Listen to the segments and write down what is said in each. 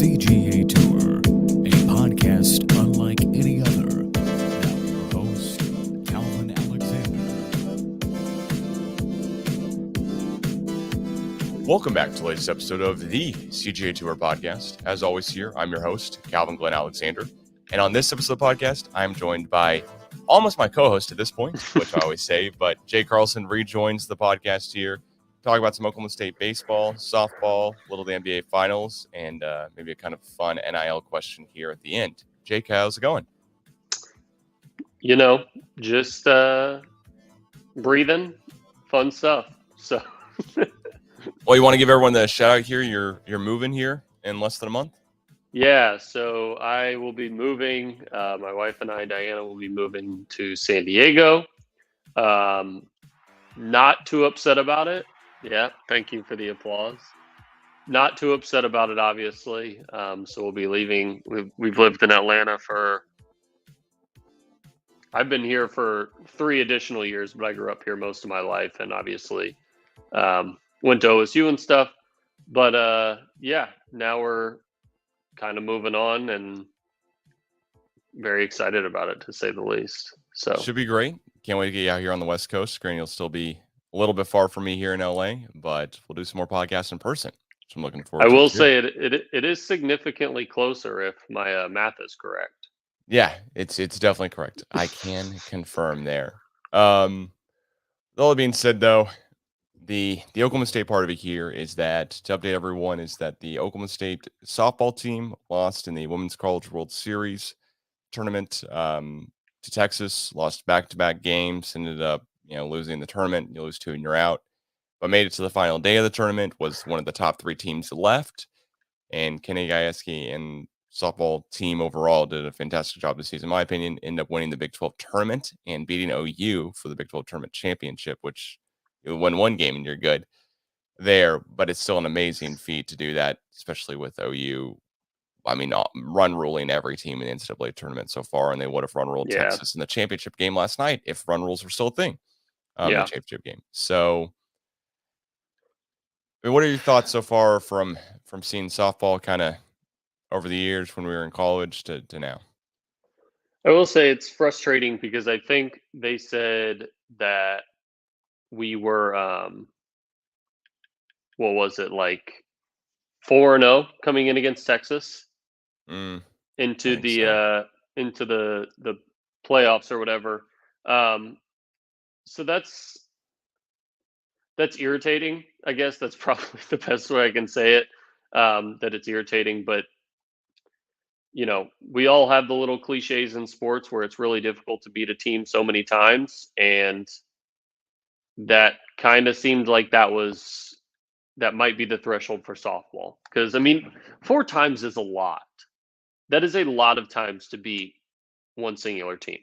CGA Tour, a podcast unlike any other. Now your host, Calvin Alexander. Welcome back to the latest episode of the CGA Tour Podcast. As always here, I'm your host, Calvin Glen Alexander. And on this episode of the podcast, I'm joined by almost my co-host at this point, which I always say, but Jake Carlson rejoins the podcast here. Talk about some Oklahoma State baseball, softball, a little of the NBA finals, and maybe a kind of fun NIL question here at the end. Jake, how's it going? You know, just breathing, fun stuff. So, well, you want to give everyone the shout out here? You're moving here in less than a month. Yeah. So I will be moving. My wife and I, Diana, will be moving to San Diego. Not too upset about it. Yeah, thank you for the applause. Not too upset about it, obviously. So we'll be leaving. We've lived in Atlanta I've been here for 3 additional years, but I grew up here most of my life, and obviously went to OSU and stuff. But yeah, now we're kind of moving on, and very excited about it, to say the least. So should be great. Can't wait to get you out here on the West Coast. Granted, you'll still be a little bit far from me here in LA, but we'll do some more podcasts in person. So I'm looking forward to it. I will say it is significantly closer if my math is correct. Yeah, it's definitely correct. I can confirm there. All that being said, though, the Oklahoma State part of it here is that, to update everyone, is that the Oklahoma State softball team lost in the Women's College World Series tournament to Texas, lost back-to-back games, ended up losing the tournament. You lose 2 and you're out, but made it to the final day of the tournament, was one of the top 3 teams left, and Kenny Gajewski and softball team overall did a fantastic job this season, in my opinion. Ended up winning the Big 12 tournament and beating OU for the Big 12 tournament championship, which you win 1 game and you're good there, but it's still an amazing feat to do that, especially with OU. I mean, run ruling every team in the NCAA tournament so far, and they would have run ruled Texas in the championship game last night if run rules were still a thing. The championship game. So, I mean, what are your thoughts so far from seeing softball kind of over the years when we were in college to now? I will say it's frustrating because I think they said that we were, what was it, like 4-0 coming in against Texas into the playoffs or whatever. So that's irritating. I guess that's probably the best way I can say it. That it's irritating, but we all have the little cliches in sports where it's really difficult to beat a team so many times, and that kind of seemed like that might be the threshold for softball. Because I mean, 4 times is a lot. That is a lot of times to beat one singular team.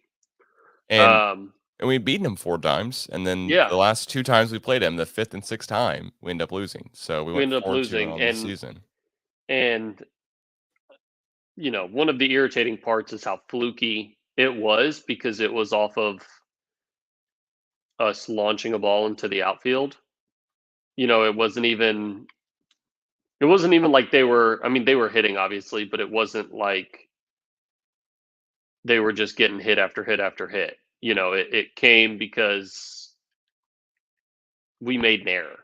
And we've beaten them 4 times, and then the last 2 times we played them, the 5th and 6th time, we end up losing. So we ended up losing on the season. And one of the irritating parts is how fluky it was, because it was off of us launching a ball into the outfield. It wasn't even like they were. I mean, they were hitting obviously, but it wasn't like they were just getting hit after hit after hit. It came because we made an error,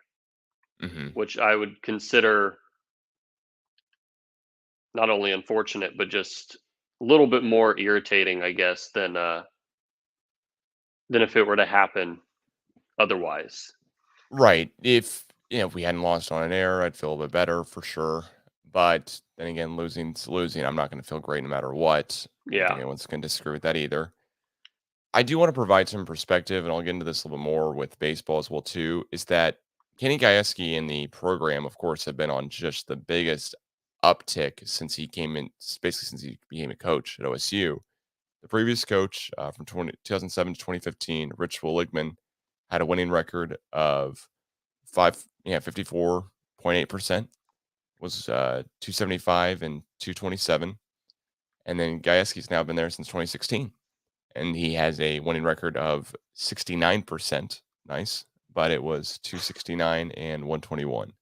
which I would consider not only unfortunate, but just a little bit more irritating, I guess, than if it were to happen otherwise. Right. If we hadn't lost on an error, I'd feel a bit better for sure. But then again, losing's losing. I'm not going to feel great no matter what. I don't think anyone's going to disagree with that either. I do want to provide some perspective, and I'll get into this a little bit more with baseball as well too, is that Kenny Gajewski and the program, of course, have been on just the biggest uptick since he came in, basically since he became a coach at OSU. The previous coach from 2007 to 2015, Rich Willigman, had a winning record of 54.8%, was 275 and 227. And then Gajewski's now been there since 2016. And he has a winning record of 69%. Nice. But it was 269 and 121.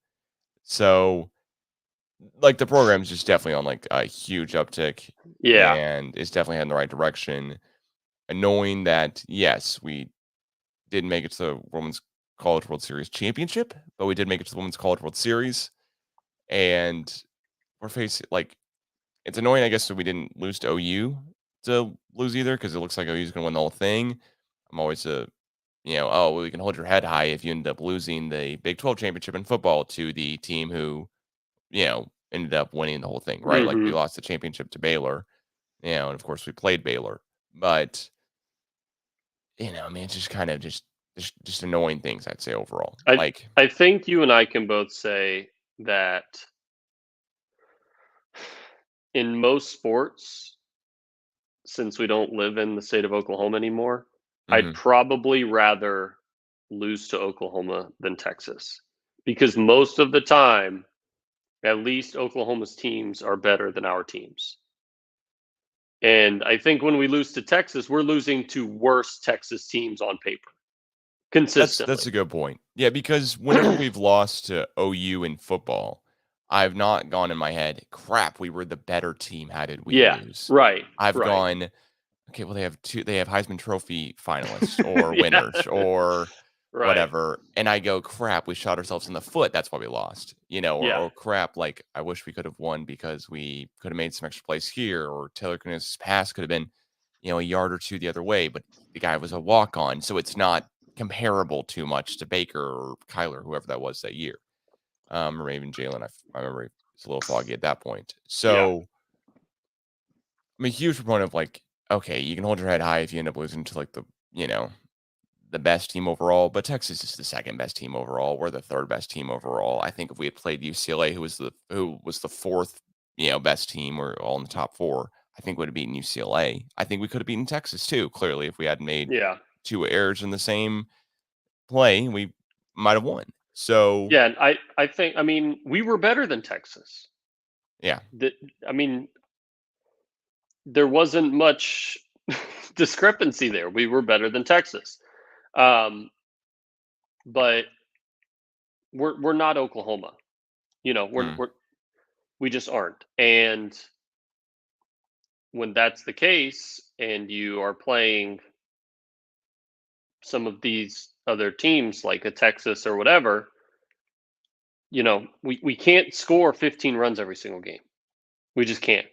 So like the program's just definitely on like a huge uptick, Yeah. and it's definitely heading the right direction. And knowing that, yes, we didn't make it to the Women's College World Series championship, but we did make it to the Women's College World Series, and we're facing like it's annoying, I guess, that we didn't lose to OU to lose either because it looks like OU's going to win the whole thing. I'm always oh, well, you can hold your head high if you end up losing the Big 12 championship in football to the team who, ended up winning the whole thing, right? Like we Hmm. lost the championship to Baylor, and of course we played Baylor, but I mean, it's just kind of just annoying things, I'd say overall. I Like, I think you and I can both say that in most sports, since we don't live in the state of Oklahoma anymore, I'd mhm, probably rather lose to Oklahoma than Texas. Because most of the time, at least Oklahoma's teams are better than our teams. And I think when we lose to Texas, we're losing to worse Texas teams on paper that's a consistently. good point. Yeah, because whenever we've lost to OU in football, I've not gone in my head, crap, we were the better team. How did we Yeah, lose? right, I've right. gone, okay, well, they have Heisman Trophy finalists or Yeah, winners or right. whatever. And I go, crap, we shot ourselves in the foot. That's why we lost, Yeah, or crap, like I wish we could have won because we could have made some extra plays here, or Taylor Knizz's pass could have been, a yard or two the other way, but the guy was a walk on. So it's not comparable too much to Baker or Kyler, whoever that was that year. Or even Jalen. I remember it's a little foggy at that point. yeah, So I'm a huge proponent of like, okay, you can hold your head high if you end up losing to like the best team overall, but Texas is the second best team overall. We're the third best team overall. I think if we had played UCLA, who was the fourth, best team, or all in the top four, I think would have beaten UCLA. I think we could have beaten Texas too. Clearly, if we hadn't made yeah, two errors in the same play, we might have won. So yeah. And I think, I mean, we were better than Texas. yeah, That, I mean, there wasn't much discrepancy there. We were better than Texas, um, but we're not Oklahoma. You know, mm, we just aren't. And when that's the case, and you are playing some of these other teams like a Texas or whatever, we can't score 15 runs every single game. We just can't.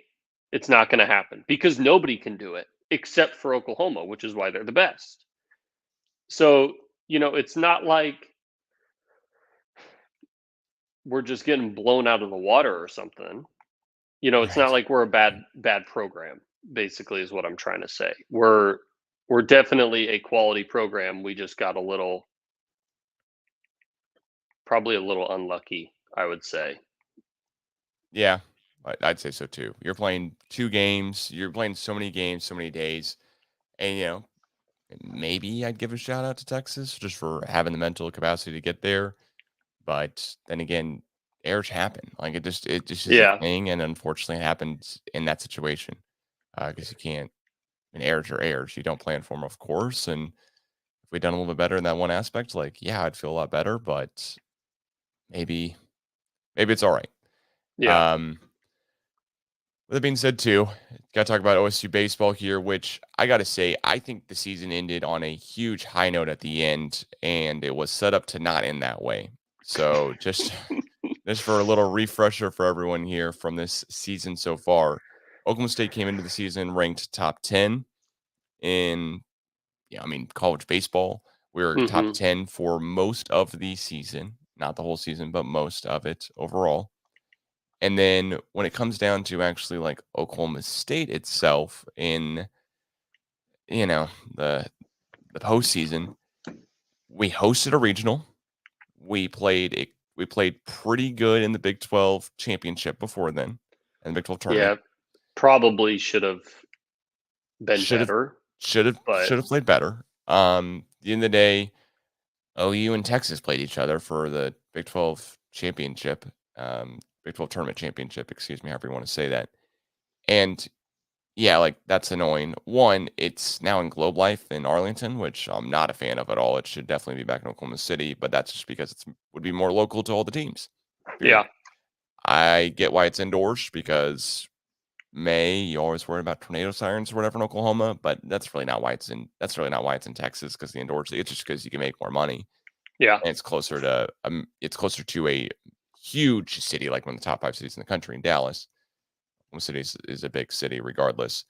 It's not going to happen because nobody can do it except for Oklahoma, which is why they're the best. So, it's not like we're just getting blown out of the water or something. It's not right. like we're a bad program, basically is what I'm trying to say. We're definitely a quality program. We just got probably a little unlucky, I would say. Yeah, I'd say so too. You're playing 2 games, you're playing so many games, so many days, and, maybe I'd give a shout out to Texas just for having the mental capacity to get there, but then again, errors happen. Like, it just is a Yeah. thing, and unfortunately, it happens in that situation, because you can't and errors are errors. You don't plan for them, of course, and if we'd done a little bit better in that one aspect, like, yeah, I'd feel a lot better, but maybe it's alright. Yeah. Um With that being said, too, got to talk about OSU baseball here, which I got to say, I think the season ended on a huge high note at the end, and it was set up to not end that way. So just for a little refresher for everyone here from this season so far, Oklahoma State came into the season ranked top 10 in, college baseball. We were top Hmm. 10 for most of the season, not the whole season, but most of it overall. And then when it comes down to actually like Oklahoma State itself in, you know, the the postseason, we hosted a regional. We played pretty good in the Big 12 championship before then, and the Big 12 tournament. Yeah. Probably should have been Should have better, should have but should have played better. At the end of the day, OU and Texas played each other for the Big 12 championship, Big 12 tournament championship, excuse me, however you want to say that. And yeah, like, that's annoying. One, it's now in Globe Life in Arlington, which I'm not a fan of at all. It should definitely be back in Oklahoma City, but that's just because it's would be more local to all the teams, period. yeah. I get why it's indoors because May, you always worry about tornado sirens or whatever in Oklahoma, but that's really not why it's in Texas because the indoors, it's just because you can make more money. Yeah. And it's closer to a huge city, like one of the top 5 cities in the country in Dallas. Oklahoma City is a big city regardless.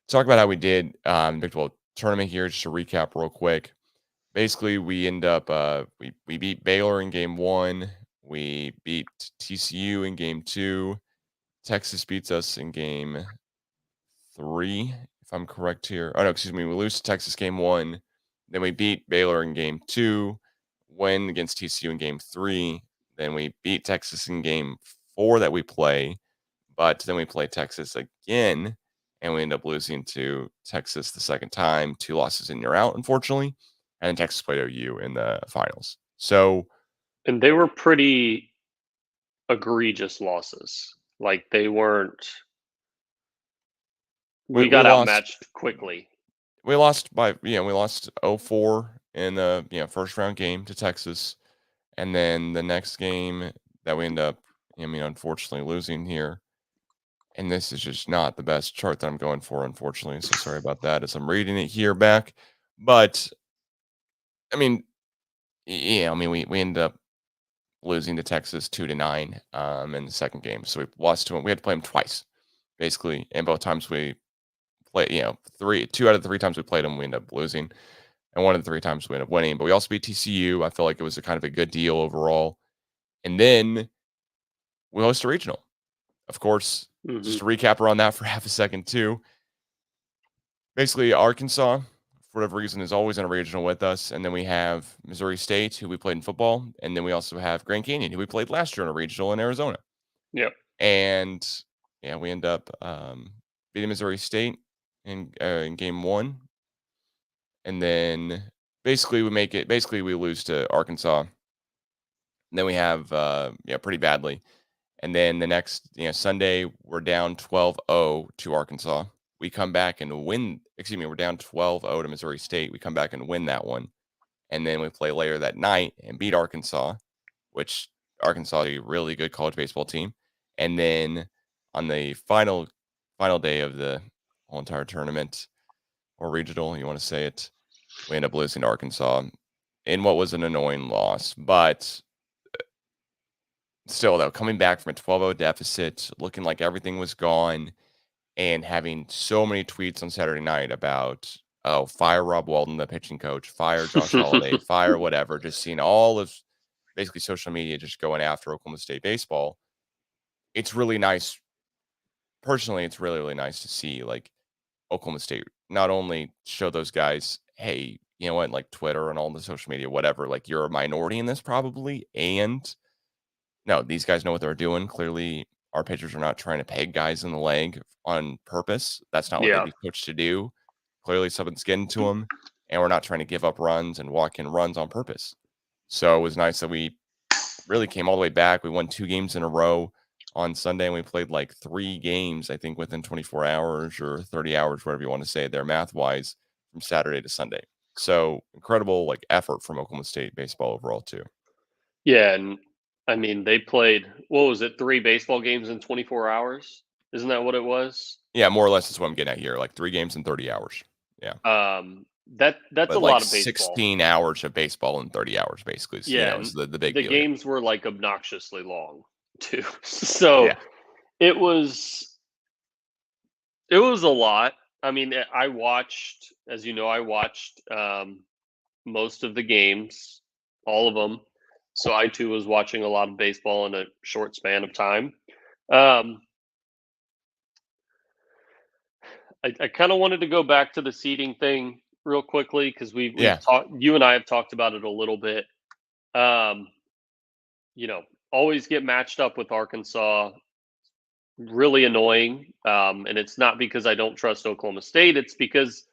Talk about how we did Big 12 tournament here, just to recap real quick. Basically, we end up we beat Baylor in game 1. We beat TCU in game 2. Texas beats us in game 3, if I'm correct here. Oh no, excuse me. We lose to Texas game 1. Then we beat Baylor in game 2. Win against TCU in game 3. Then we beat Texas in game 4 that we play. But then we play Texas again, and we end up losing to Texas the second time. 2 losses and you're out, unfortunately. And then Texas played OU in the finals. So, and they were pretty egregious losses. Like they weren't. We got outmatched quickly. We lost by we lost 0-4 in the first round game to Texas, and then the next game that we end up unfortunately losing here. And this is just not the best chart that I'm going for, unfortunately. So sorry about that as I'm reading it here back. But I mean, we ended up losing to Texas 2-9 in the second game. So we lost to them. We had to play them twice, basically. And both times we played, 2 out of the 3 times we played them, we ended up losing. And 1 of the 3 times we ended up winning. But we also beat TCU. I feel like it was a kind of a good deal overall. And then we host a regional. Of course, just to recap around that for half a second too. Basically, Arkansas, for whatever reason, is always in a regional with us. And then we have Missouri State, who we played in football. And then we also have Grand Canyon, who we played last year in a regional in Arizona. Yep. And we end up beating Missouri State in game 1. And then basically we lose to Arkansas. And then we have pretty badly. And then the next Sunday, we're down 12-0 to Arkansas. We come back and win. Excuse me, we're down 12-0 to Missouri State. We come back and win that one. And then we play later that night and beat Arkansas, which Arkansas is a really good college baseball team. And then on the final day of the whole entire tournament or regional, you want to say it, we end up losing to Arkansas in what was an annoying loss. But still, though, coming back from a 12-0 deficit, looking like everything was gone, and having so many tweets on Saturday night about, fire Rob Walden, the pitching coach, fire Josh Holiday, fire whatever, just seeing all of basically social media just going after Oklahoma State baseball. It's really nice. Personally, it's really, really nice to see like Oklahoma State not only show those guys, hey, you know what, like Twitter and all the social media, whatever, like you're a minority in this probably, and no, these guys know what they're doing. Clearly, our pitchers are not trying to peg guys in the leg on purpose. That's not what they'd be coached to do. Clearly, something's getting to them, and we're not trying to give up runs and walk in runs on purpose. So it was nice that we really came all the way back. We won 2 games in a row on Sunday, and we played like 3 games, I think, within 24 hours or 30 hours, whatever you want to say there, math-wise, from Saturday to Sunday. So incredible like effort from Oklahoma State baseball overall too. Yeah, and I mean, they played, what was it, 3 baseball games in 24 hours? Isn't that what it was? Yeah, more or less is what I'm getting at here. Like 3 games in 30 hours. Yeah. That's but a like lot of baseball. 16 hours of baseball in 30 hours, basically. So, yeah, it's the big the deal. Games were like obnoxiously long too. So it was a lot. I mean, I watched, as you know, most of the games, all of them. So I too was watching a lot of baseball in a short span of time. I kind of wanted to go back to the seeding thing real quickly because we've talked. You and I have talked about it a little bit. Always get matched up with Arkansas. Really annoying. And it's not because I don't trust Oklahoma State. It's because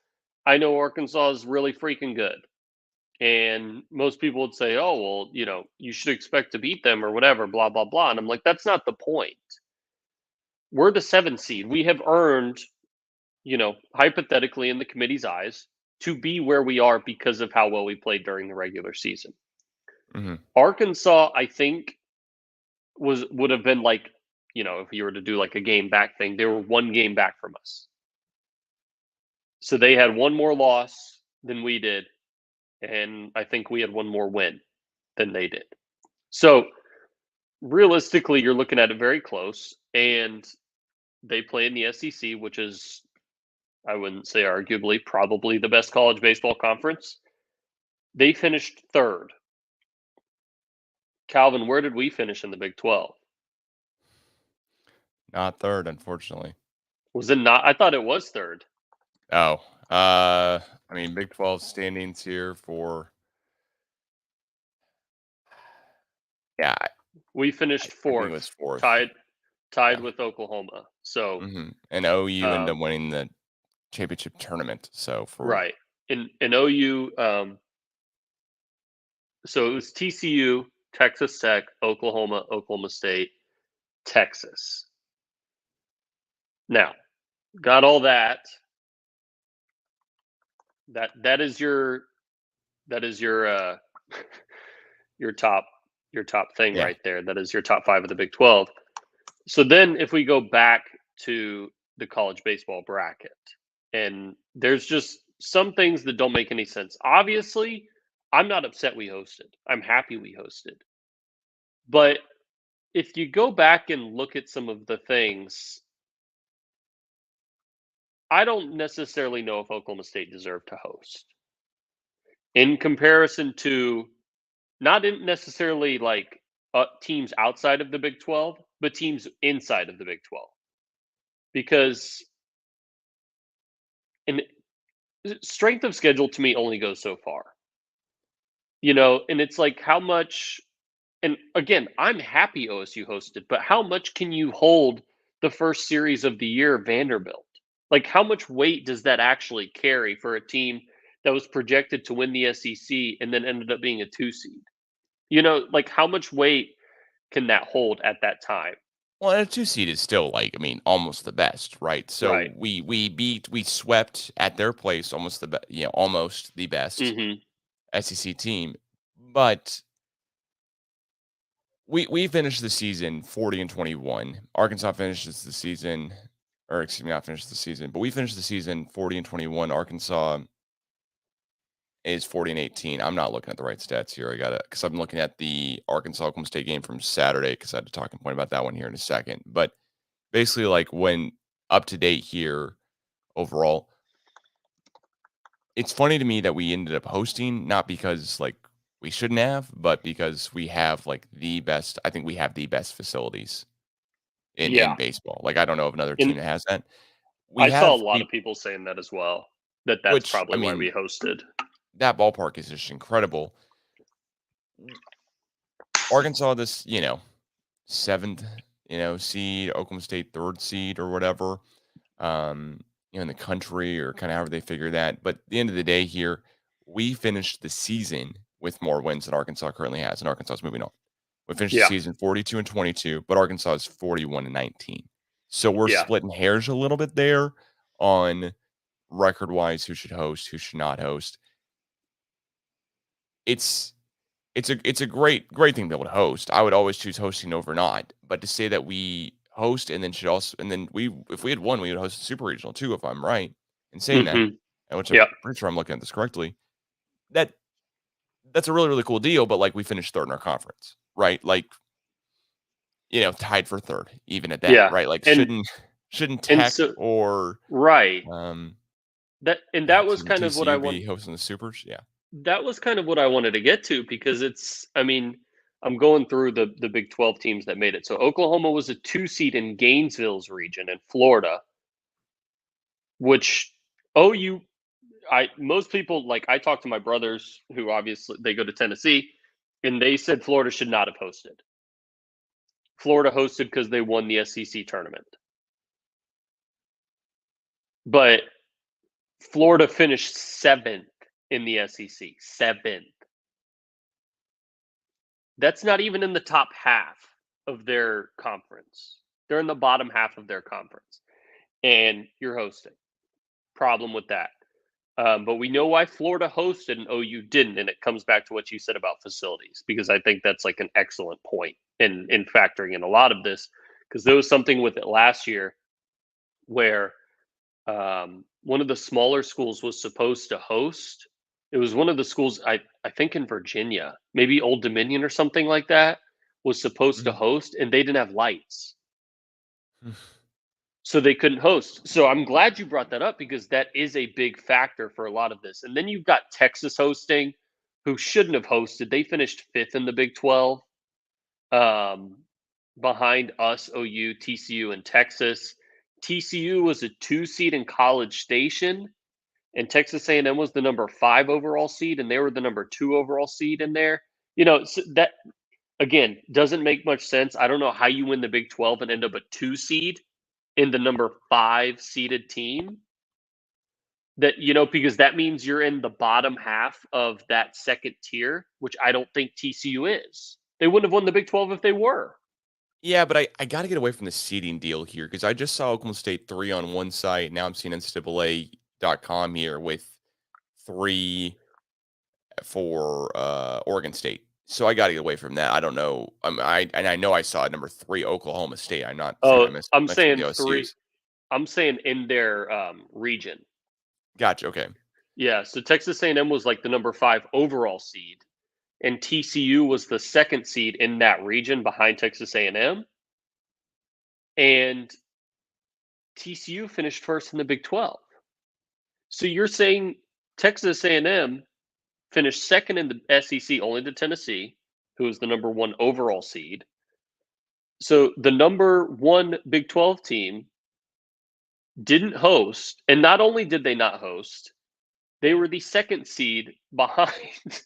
I know Arkansas is really freaking good. And most people would say, oh, well, you should expect to beat them or whatever, blah, blah, blah. And I'm like, that's not the point. We're the 7th seed. We have earned, hypothetically in the committee's eyes, to be where we are because of how well we played during the regular season. Mm-hmm. Arkansas, I think, would have been like, if you were to do like a game back thing, they were 1 game back from us. So they had 1 more loss than we did, and I think we had 1 more win than they did. So realistically, you're looking at it very close, and they play in the SEC, which is, I wouldn't say arguably, probably the best college baseball conference. They finished 3rd. Calvin, where did we finish in the Big 12? Not 3rd, unfortunately. Was it not? I thought it was 3rd. Oh, I mean, Big 12 standings here for. Yeah, We finished I think it 4th, was 4th. tied Yeah. with Oklahoma. So, And OU ended up winning the championship tournament. So for right. In OU, so it was TCU, Texas Tech, Oklahoma, Oklahoma State, Texas. Now, got all that. That is your your top thing right there. That is your top 5 of the Big 12. So then if we go back to the college baseball bracket, and there's just some things that don't make any sense. Obviously, I'm not upset we hosted. I'm happy we hosted. But if you go back and look at some of the things, I don't necessarily know if Oklahoma State deserved to host. In comparison to not necessarily like teams outside of the Big 12, but teams inside of the Big 12. Because strength of schedule to me only goes so far. And it's like how much, and again, I'm happy OSU hosted, but how much can you hold the first series of the year Vanderbilt? Like how much weight does that actually carry for a team that was projected to win the SEC and then ended up being a 2 seed? Like how much weight can that hold at that time? Well, a 2 seed is still almost the best, right? So Right. we swept at their place almost almost the best SEC team, but we finished the season 40-21. Arkansas finishes the season, or excuse me, not finished the season, but we finished the season 40-21. Arkansas is 40-18. I'm not looking at the right stats here. Because I'm looking at the Arkansas Oklahoma State game from Saturday because I had a talking point about that one here in a second. But basically, when up to date here overall, it's funny to me that we ended up hosting, not because we shouldn't have, but because we have the best. I think we have the best facilities in baseball. I don't know of another team that has that. I saw a lot of people saying that as well. That's which, probably why we hosted. That ballpark is just incredible. Arkansas, this 7th seed, Oklahoma State 3rd seed or whatever, in the country, or kind of however they figure that. But at the end of the day here, we finished the season with more wins than Arkansas currently has, and Arkansas is moving on. We finished the season 42-22, but Arkansas is 41-19. So we're splitting hairs a little bit there on record-wise who should host, who should not host. It's a great thing to be able to host. I would always choose hosting over not. But to say that we host and then if we had won, we would host a super regional too, if I'm right in saying that, and which I'm pretty sure I'm looking at this correctly. That's a really, really cool deal. But we finished 3rd in our conference, right? Tied for 3rd, even at that, right? Shouldn't Tech or right. That was Team kind of what I wanted hosting the supers, yeah. That was kind of what I wanted to get to, because I'm going through the Big 12 teams that made it. So Oklahoma was a 2 seed in Gainesville's region in Florida, which most people, I talked to my brothers who obviously they go to Tennessee, and they said Florida should not have hosted. Florida hosted because they won the SEC tournament. But Florida finished 7th in the SEC. 7th. That's not even in the top half of their conference. They're in the bottom half of their conference. And you're hosting. Problem with that. But we know why Florida hosted and OU didn't, and it comes back to what you said about facilities, because I think that's like an excellent point in factoring in a lot of this, because there was something with it last year where one of the smaller schools was supposed to host. It was one of the schools, I think in Virginia, maybe Old Dominion or something like that, was supposed to host, and they didn't have lights. So they couldn't host. So I'm glad you brought that up, because that is a big factor for a lot of this. And then you've got Texas hosting, who shouldn't have hosted. They finished 5th in the Big 12, behind us, OU, TCU, and Texas. TCU was a 2 seed in College Station, and Texas A&M was the number 5 overall seed, and they were the number 2 overall seed in there. So that, again, doesn't make much sense. I don't know how you win the Big 12 and end up a 2 seed in the number 5 seeded team. That, because that means you're in the bottom half of that second tier, which I don't think TCU is. They wouldn't have won the Big 12 if they were. Yeah, but I got to get away from the seeding deal here, because I just saw Oklahoma State 3 on one site. Now I'm seeing NCAA.com here with 3 for Oregon State. So I got to get away from that. I don't know. I know I saw number 3 Oklahoma State. I'm not. I'm saying 3. I'm saying in their region. Gotcha. Okay. Yeah. So Texas A&M was like the number 5 overall seed, and TCU was the 2nd seed in that region behind Texas A&M. And TCU finished 1st in the Big 12. So you're saying Texas A&M finished 2nd in the SEC, only to Tennessee, who was the number 1 overall seed. So the number 1 Big 12 team didn't host, and not only did they not host, they were the 2nd seed behind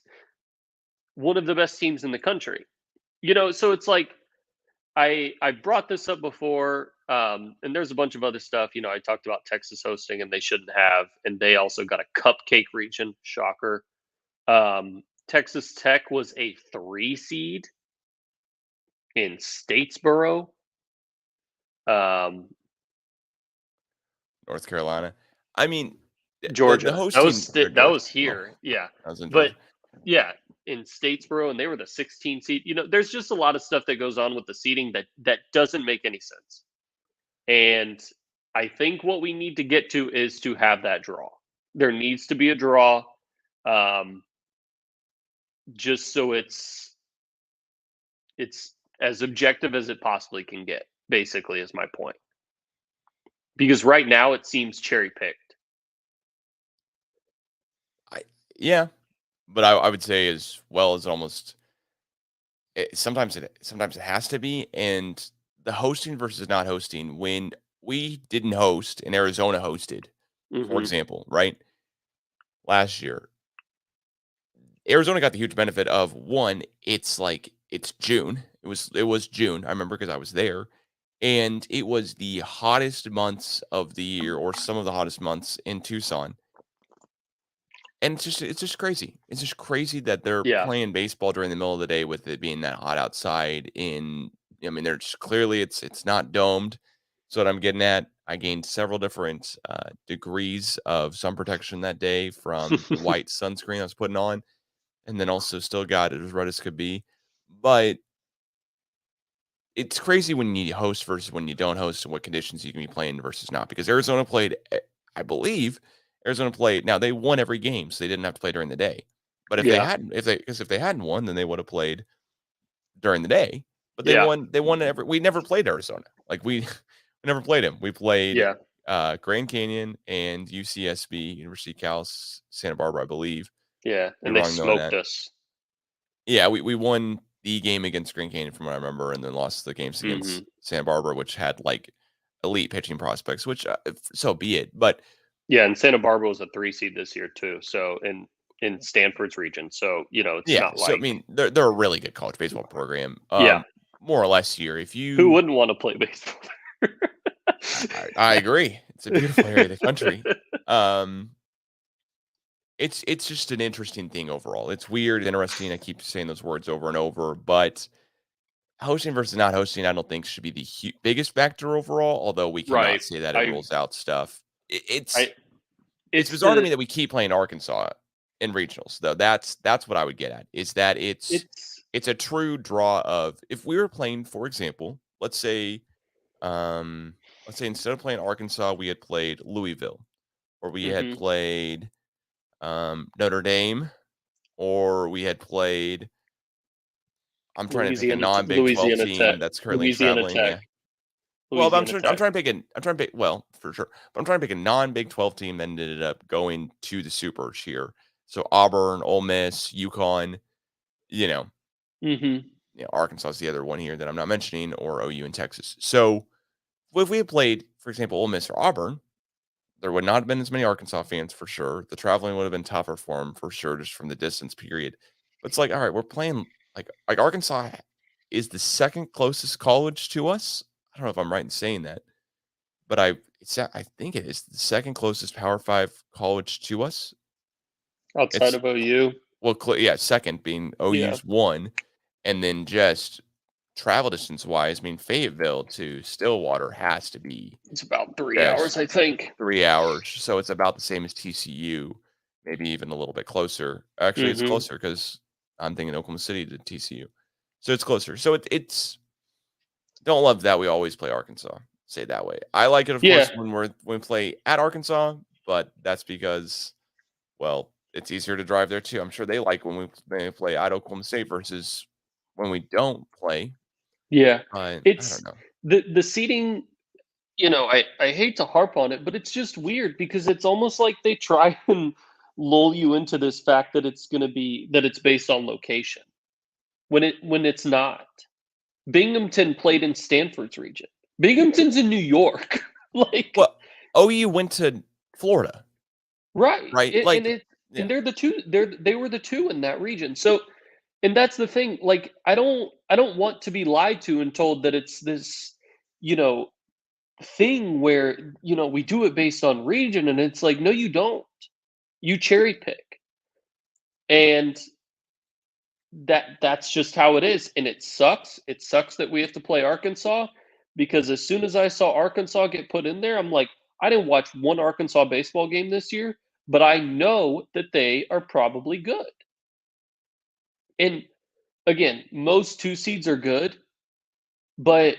one of the best teams in the country. So it's like, I brought this up before, and there's a bunch of other stuff. I talked about Texas hosting, and they shouldn't have, and they also got a cupcake region. Shocker. Texas Tech was a 3 seed in Statesboro. North Carolina. I mean, Georgia. The hosting, that was here. Yeah. That was in But Georgia. yeah, in Statesboro, and they were the 16 seed. There's just a lot of stuff that goes on with the seeding that doesn't make any sense. And I think what we need to get to is to have that draw. There needs to be a draw, just so it's as objective as it possibly can get, basically, is my point. Because right now it seems cherry-picked. Yeah, but I would say as well as almost sometimes it has to be. And the hosting versus not hosting, when we didn't host and Arizona hosted, for example, right? Last year, Arizona got the huge benefit of, one, it's June. It was June. I remember, because I was there, and it was the hottest months of the year, or some of the hottest months in Tucson. And it's just crazy. It's just crazy that they're playing baseball during the middle of the day with it being that hot outside. They're just clearly it's not domed. So what I'm getting at, I gained several different degrees of sun protection that day from the white sunscreen I was putting on, and then also still got it as red as could be. But it's crazy when you host versus when you don't host, and what conditions you can be playing versus not. Because Arizona played, I believe. Arizona played. Now they won every game, so they didn't have to play during the day. But if they hadn't won, then they would have played during the day. But they won. They won every. We never played Arizona. We never played him. We played Grand Canyon and UCSB, University of Cal Santa Barbara, I believe. Yeah, and they smoked us. Yeah, we won the game against Grand Canyon, from what I remember, and then lost the games against Santa Barbara, which had elite pitching prospects. Which so be it, but. Yeah, and Santa Barbara was a 3 seed this year too. So in Stanford's region. So it's not like. So I mean, they're a really good college baseball program. More or less here. Who wouldn't want to play baseball? I agree. It's a beautiful area of the country. It's just an interesting thing overall. It's weird, interesting. I keep saying those words over and over, but hosting versus not hosting, I don't think should be the biggest factor overall. Although we cannot say that it rules out stuff. It's bizarre to me that we keep playing Arkansas in regionals, though. That's what I would get at, is that it's a true draw of, if we were playing, for example, let's say instead of playing Arkansas, we had played Louisville, or we had played Notre Dame, or we had played, I'm trying to pick a non-Big 12 team that's currently traveling. Tech. Yeah. Well, but I'm trying to pick, well, for sure. But I'm trying to pick a non-Big 12 team that ended up going to the Supers here. So Auburn, Ole Miss, UConn, Arkansas is the other one here that I'm not mentioning, or OU in Texas. So if we had played, for example, Ole Miss or Auburn, there would not have been as many Arkansas fans for sure. The traveling would have been tougher for them for sure, just from the distance period. But it's like, all right, we're playing like Arkansas is the second closest college to us. I don't know if I'm right in saying that, but I think it is the second closest Power 5 college to us. Outside of OU? Well, second being OU's one. And then just travel distance wise, I mean, Fayetteville to Stillwater has to be. It's about 3 hours, I think. 3 hours. So it's about the same as TCU, maybe even a little bit closer. Actually, it's closer because I'm thinking Oklahoma City to TCU. So it's closer. So it's don't love that we always play Arkansas. Say it that way. I like it, of course, when we play at Arkansas, but that's because, well, it's easier to drive there too. I'm sure they like when we play at Oklahoma State versus when we don't play. Yeah. It's, I don't know. The seating, I hate to harp on it, but it's just weird because it's almost like they try and lull you into this fact that it's based on location when it's not. Binghamton played in Stanford's region. Binghamton's in New York. Well, OU went to Florida. Right. Right. And they're the two. They were the two in that region. So, and that's the thing. Like, I don't want to be lied to and told that it's this, thing where we do it based on region, and it's like, no, you don't. You cherry pick, and that's just how it is, and it sucks. It sucks that we have to play Arkansas, because as soon as I saw Arkansas get put in there, I'm like, I didn't watch one Arkansas baseball game this year, but I know that they are probably good. And again, most 2 seeds are good, but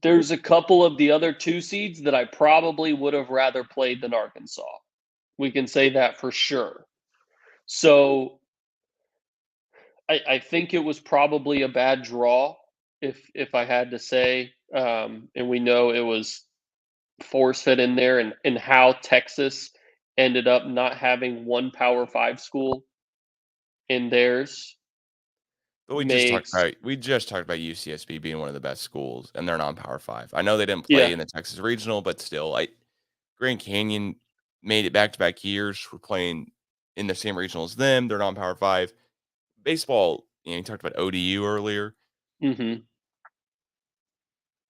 there's a couple of the other 2 seeds that I probably would have rather played than Arkansas. We can say that for sure. So I think it was probably a bad draw, if I had to say. And we know it was force fed in there, and how Texas ended up not having one Power 5 school in theirs. But we just talked about UCSB being one of the best schools, and they're non-Power 5. I know they didn't play in the Texas Regional, but still, Grand Canyon made it back-to-back years. We're playing in the same regional as them. They're non-Power 5. Baseball, you talked about ODU earlier.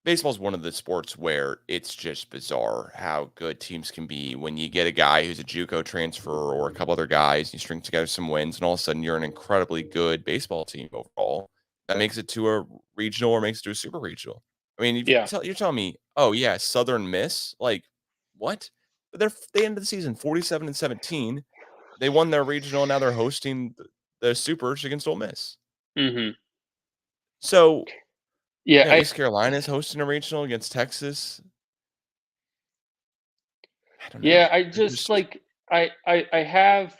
Baseball is one of the sports where it's just bizarre how good teams can be when you get a guy who's a JUCO transfer or a couple other guys, you string together some wins, and all of a sudden you're an incredibly good baseball team overall. That makes it to a regional or makes it to a super regional. I mean, you're telling me, oh yeah, Southern Miss, like what? But they ended the season 47-17. They won their regional, and now they're hosting the supers against Ole Miss. So. Yeah, East Carolina is hosting a regional against Texas. I don't know. Yeah, I just I have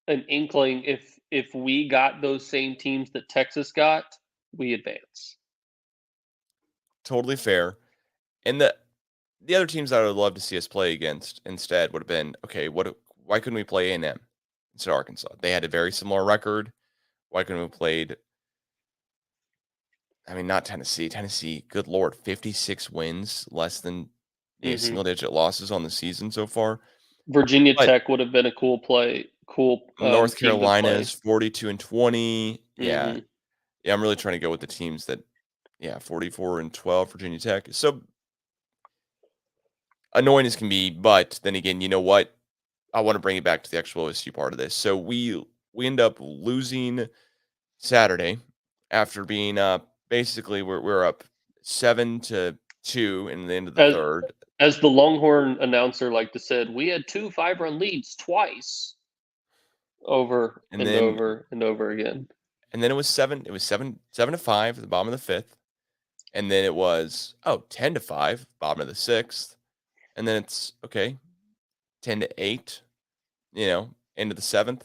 an inkling if we got those same teams that Texas got, we advance. Totally fair. And the other teams that I would love to see us play against instead would have been, okay, why couldn't we play A&M instead of Arkansas? They had a very similar record. Why couldn't we played? I mean, not Tennessee. Tennessee, good Lord, 56 wins, less than single-digit losses on the season so far. Virginia Tech would have been a cool play. North Carolina is 42-20. Yeah, I'm really trying to go with the teams that, 44-12. Virginia Tech. So annoying as can be, but then again, you know what? I want to bring it back to the actual OSU part of this. So we end up losing Saturday after being up. Basically, we're up 7-2 in the end of the third. As the Longhorn announcer liked to said, we had 2 5-run leads twice over And and then over and over again. and then it was 7-5 at the bottom of the 5th. And then it was 10-5, bottom of the 6th. And then it's 10-8, into the 7th.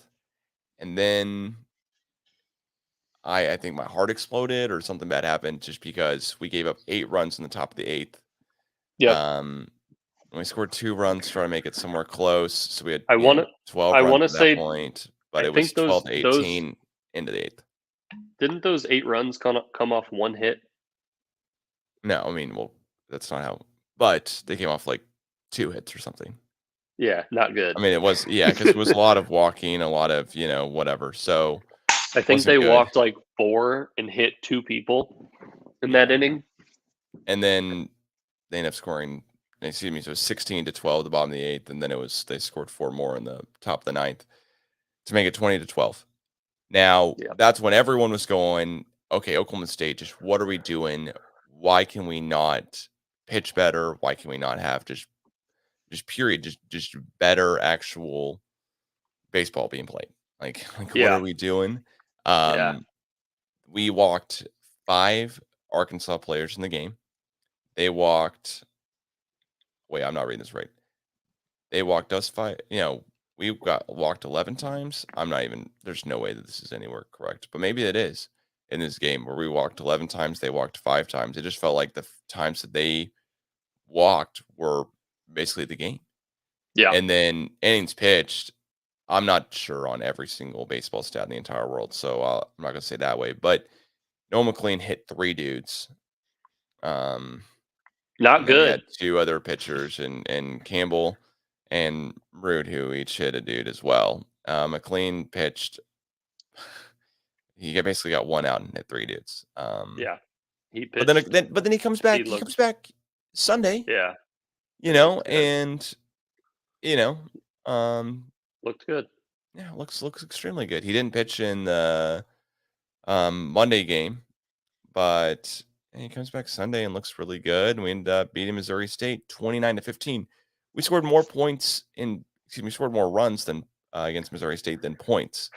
And then I think my heart exploded or something bad happened just because we gave up 8 runs in the top of the 8th. Yep. And we scored 2 runs trying to make it somewhere close. So we had 12 I runs wanna at that say point, but I it was think those 12-18 into the 8th. didn't those 8 runs come off 1 hit? No, I mean, well, that's not how, but they came off like 2 hits or something. Yeah, not good. I mean, it was, because it was a lot of walking, a lot of, whatever. So I think wasn't they good. walked like 4 and hit 2 people in that inning. And then they ended up scoring, so it was 16-12 at the bottom of the 8th, and then they scored 4 more in the top of the 9th to make it 20-12. Now, that's when everyone was going, okay, Oklahoma State, just what are we doing? Why can we not pitch better? Why can we not have just better actual baseball being played? Like what are we doing? We walked 5 Arkansas players in the game. They walked. Wait, I'm not reading this right. They walked us 5. We got walked 11 times. There's no way that this is anywhere correct, but maybe it is in this game where we walked 11 times. They walked 5 times. It just felt like the times that they walked were basically the game. Yeah. And then innings pitched, I'm not sure on every single baseball stat in the entire world, so I'm not going to say that way. But Noah McLean hit 3 dudes. Not good. We had 2 other pitchers, and Campbell and Rude, who each hit a dude as well. McLean pitched. He basically got 1 out and hit 3 dudes. He pitched. But then he comes back. He comes back Sunday. Yeah. And looked good. Yeah, looks extremely good. He didn't pitch in the Monday game, but he comes back Sunday and looks really good. And we ended up beating Missouri State 29-15. We scored more runs than against Missouri State than points.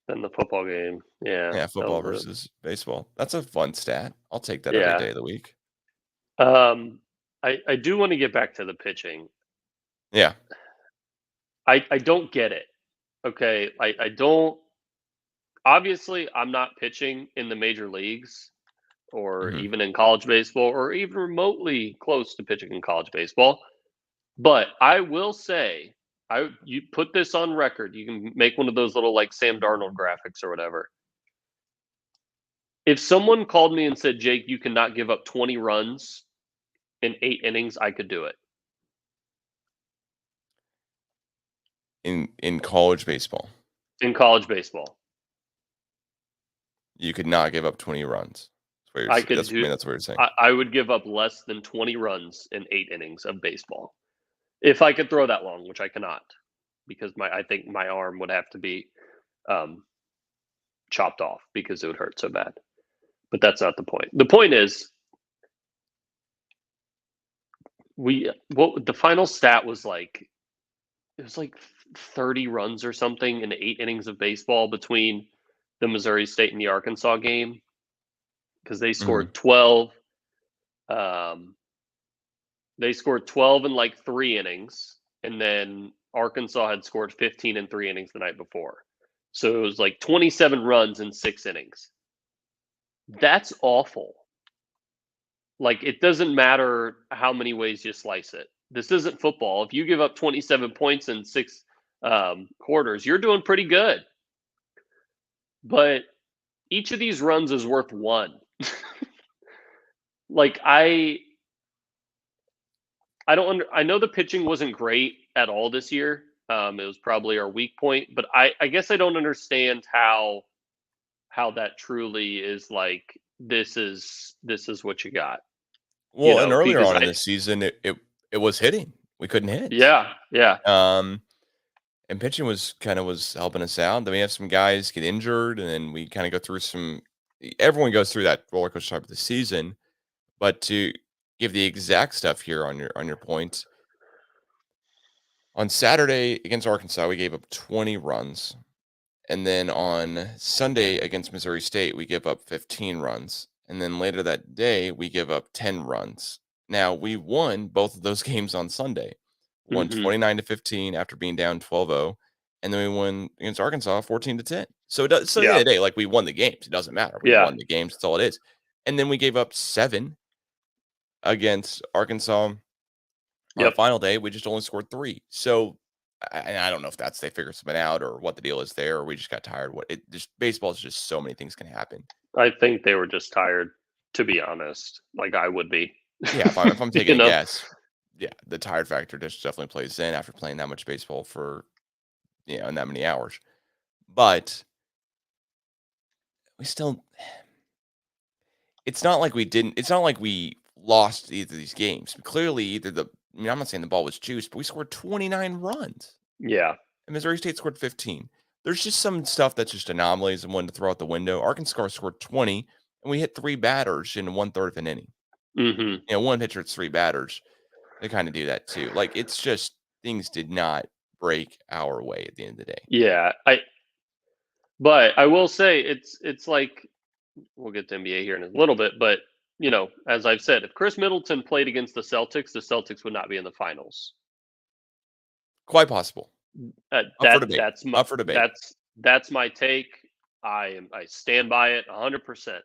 Than the football game. Yeah. Yeah, football versus baseball. That's a fun stat. I'll take that Yeah. every day of the week. I do want to get back to the pitching. Yeah. I don't get it. Okay. I don't. Obviously, I'm not pitching in the major leagues or even in college baseball or even remotely close to pitching in college baseball. But I will say, you put this on record. You can make one of those little like Sam Darnold graphics or whatever. If someone called me and said, Jake, you cannot give up 20 runs in 8 innings, I could do it. In college baseball. In college baseball. You could not give up 20 runs. That's what you're saying. I would give up less than 20 runs in 8 innings of baseball. If I could throw that long, which I cannot, because I think my arm would have to be chopped off because it would hurt so bad. But that's not the point. The point is, the final stat was like, it was like 30 runs or something in 8 innings of baseball between the Missouri State and the Arkansas game, because they scored 12. They scored 12 in like 3 innings, and then Arkansas had scored 15 in 3 innings the night before. So it was like 27 runs in 6 innings. That's awful. Like, it doesn't matter how many ways you slice it. This isn't football. If you give up 27 points in 6 quarters, you're doing pretty good. But each of these runs is worth 1. Like, I know the pitching wasn't great at all this year. It was probably our weak point, but I guess I don't understand how that truly is like, this is what you got. Well, and earlier on in the season, it was hitting. We couldn't hit. Yeah. And pitching was helping us out. Then we have some guys get injured, and then we kind of go through everyone goes through that roller coaster type of the season. But to give the exact stuff here on your point. On Saturday against Arkansas, we gave up 20 runs. And then on Sunday against Missouri State, we give up 15 runs. And then later that day, we give up 10 runs. Now, we won both of those games on Sunday. Won 29-15 after being down 12-0. And then we won against Arkansas 14-10. So at the end of the day, like, we won the games. It doesn't matter. We won the games. That's all it is. And then we gave up 7 against Arkansas on the final day. We just only scored 3. So I don't know if they figured something out or what the deal is there, or we just got tired. Baseball is just so many things can happen. I think they were just tired, to be honest. Like I would be. Yeah, if I'm taking a guess, yeah, the tired factor just definitely plays in after playing that much baseball for, in that many hours. But we still, it's not like we lost either of these games. Clearly, I'm not saying the ball was juiced, but we scored 29 runs. Yeah. And Missouri State scored 15. There's just some stuff that's just anomalies and one to throw out the window. Arkansas scored 20, and we hit 3 batters in 1/3 of an inning. One pitcher, it's 3 batters. They kind of do that too. Like, it's just things did not break our way at the end of the day. Yeah. But I will say it's like, we'll get to NBA here in a little bit, but as I've said, if Chris Middleton played against the Celtics would not be in the finals. Quite possible. That's Up for debate. That's my take. I stand by it 100%.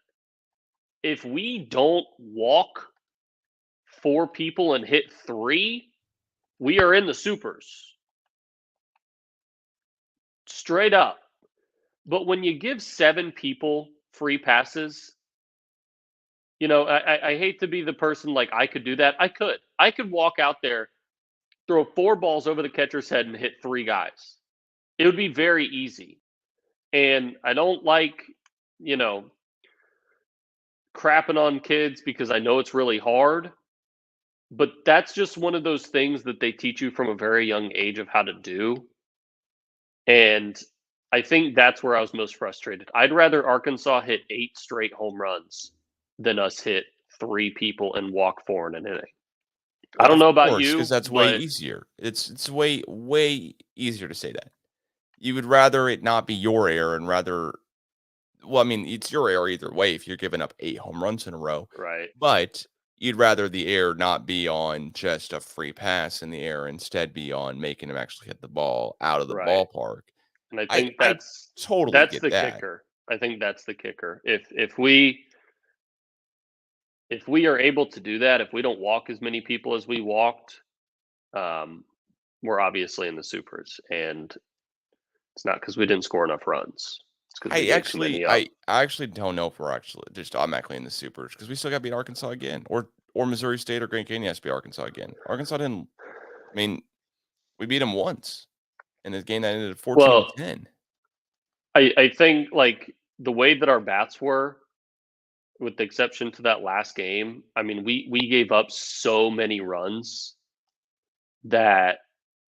If we don't walk 4 people and hit 3, we are in the supers. Straight up. But when you give 7 people free passes, I hate to be the person like I could do that. I could walk out there, throw 4 balls over the catcher's head and hit 3 guys. It would be very easy. And I don't like, crapping on kids because I know it's really hard. But that's just one of those things that they teach you from a very young age of how to do. And I think that's where I was most frustrated. I'd rather Arkansas hit 8 straight home runs than us hit 3 people and walk 4 in an inning. I don't know about you, because that's way easier. It's way easier to say that. You would rather it not be your error and rather, it's your error either way if you're giving up 8 home runs in a row, right? But you'd rather the error not be on just a free pass and the error instead be on making him actually hit the ball out of the ballpark. And I think that's the kicker. I think that's the kicker. If we are able to do that, if we don't walk as many people as we walked, we're obviously in the supers, and it's not because we didn't score enough runs. I actually don't know if we're actually just automatically in the supers because we still got to beat Arkansas again, or Missouri State or Grand Canyon has to beat Arkansas again. Arkansas didn't. We beat them once in a game that ended 14-10. I think like the way that our bats were, with the exception to that last game, we gave up so many runs that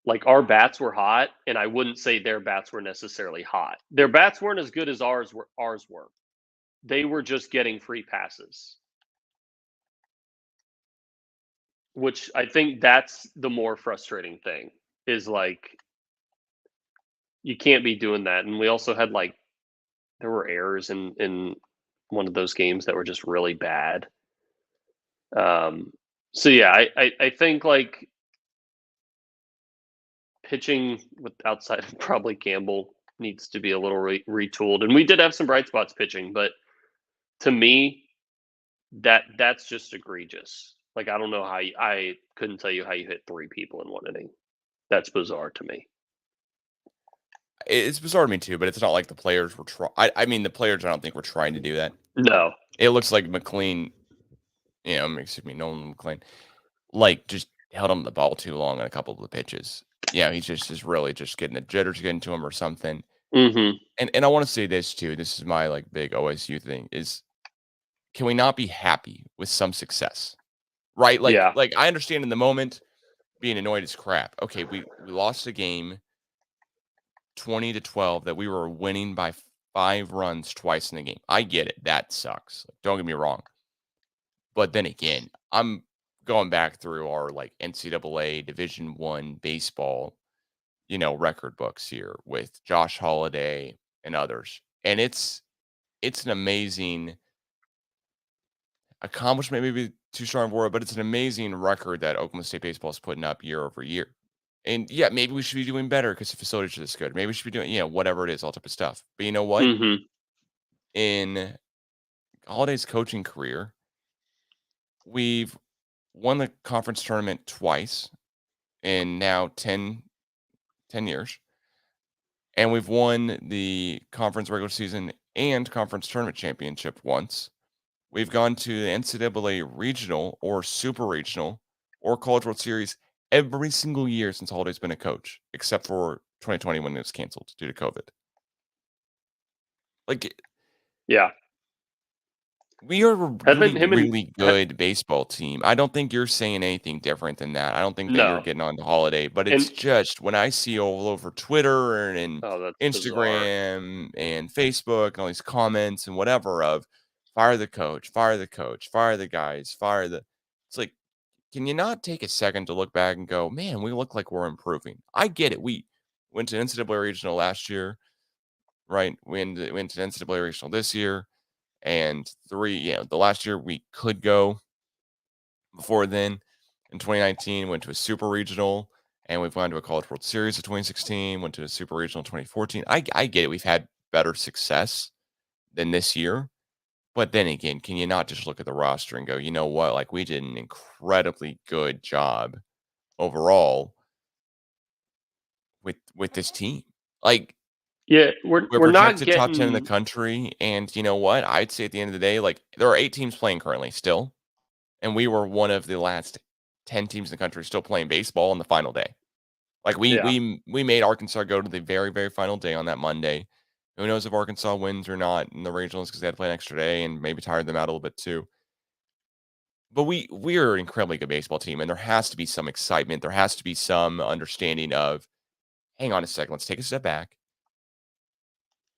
like our bats were hot, and I wouldn't say their bats were necessarily hot. Their bats weren't as good as ours were. They were just getting free passes, which I think that's the more frustrating thing is like you can't be doing that. And we also had there were errors in one of those games that were just really bad. So yeah, I think like pitching with outside of probably Campbell needs to be a little retooled. And we did have some bright spots pitching, but to me, that's just egregious. Like, I don't know I couldn't tell you how you hit 3 people in 1 inning. That's bizarre to me. It's bizarre to me too, but it's not like the players were the players I don't think were trying to do that. No. It looks like McLean, Nolan McLean, just held on the ball too long on a couple of the pitches. Yeah, he's just really just getting the jitters getting to him or something. Mm-hmm. And I want to say this too. This is my big OSU thing is, can we not be happy with some success? Right? Like I understand in the moment being annoyed as crap. Okay, we lost a game 20-12 that we were winning by 5 runs twice in the game. I get it. That sucks. Don't get me wrong. But then again, I'm going back through our like NCAA Division I baseball, record books here with Josh Holiday and others. And it's an amazing accomplishment, maybe too strong of a word, but it's an amazing record that Oklahoma State baseball is putting up year over year. And yeah, maybe we should be doing better because the facilities are this good. Maybe we should be doing, whatever it is, all type of stuff. But you know what? Mm-hmm. In Holiday's coaching career, we've won the conference tournament twice in now 10 years. And we've won the conference regular season and conference tournament championship once. We've gone to the NCAA regional or super regional or College World Series every single year since Holiday's been a coach, except for 2020 when it was canceled due to COVID. Like, Yeah. we are a really good baseball team. I don't think you're saying anything different than that. I don't think that you're getting on the Holiday, but it's just when I see all over Twitter and Instagram and Facebook and all these comments and whatever of fire the coach, fire the coach, fire the guys, it's like, can you not take a second to look back and go, man, we look like we're improving. I get it. We went to NCAA regional last year, right? We went to NCAA regional this year. And the last year we could go before then in 2019, went to a super regional, and we've gone to a College World Series of 2016, went to a super regional in 2014. I get it. We've had better success than this year. But then again, can you not just look at the roster and go, you know what? Like, we did an incredibly good job overall with this team. Like, yeah, we're not projected top 10 in the country, and you know what? I'd say at the end of the day, like, there are 8 teams playing currently still, and we were one of the last 10 teams in the country still playing baseball on the final day. Like, we made Arkansas go to the very, very final day on that Monday. Who knows if Arkansas wins or not in the regionals because they had to play an extra day and maybe tired them out a little bit too. But we are an incredibly good baseball team, and there has to be some excitement. There has to be some understanding of, hang on a second, let's take a step back.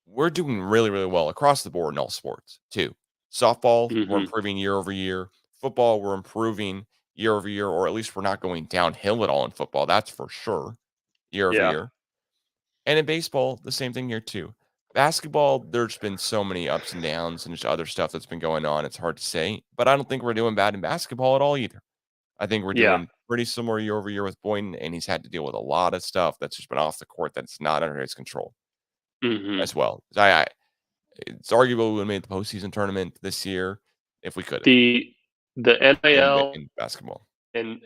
We're doing really, really well across the board in all sports, too. Softball, we're improving year over year. Football, we're improving year over year, or at least we're not going downhill at all in football. That's for sure, year over year. And in baseball, the same thing here, too. Basketball, there's been so many ups and downs and just other stuff that's been going on. It's hard to say, but I don't think we're doing bad in basketball at all either. I think we're doing pretty similar year over year with Boynton, and he's had to deal with a lot of stuff that's just been off the court that's not under his control. As well. It's arguable we would have made the postseason tournament this year if we could. The NIL in basketball and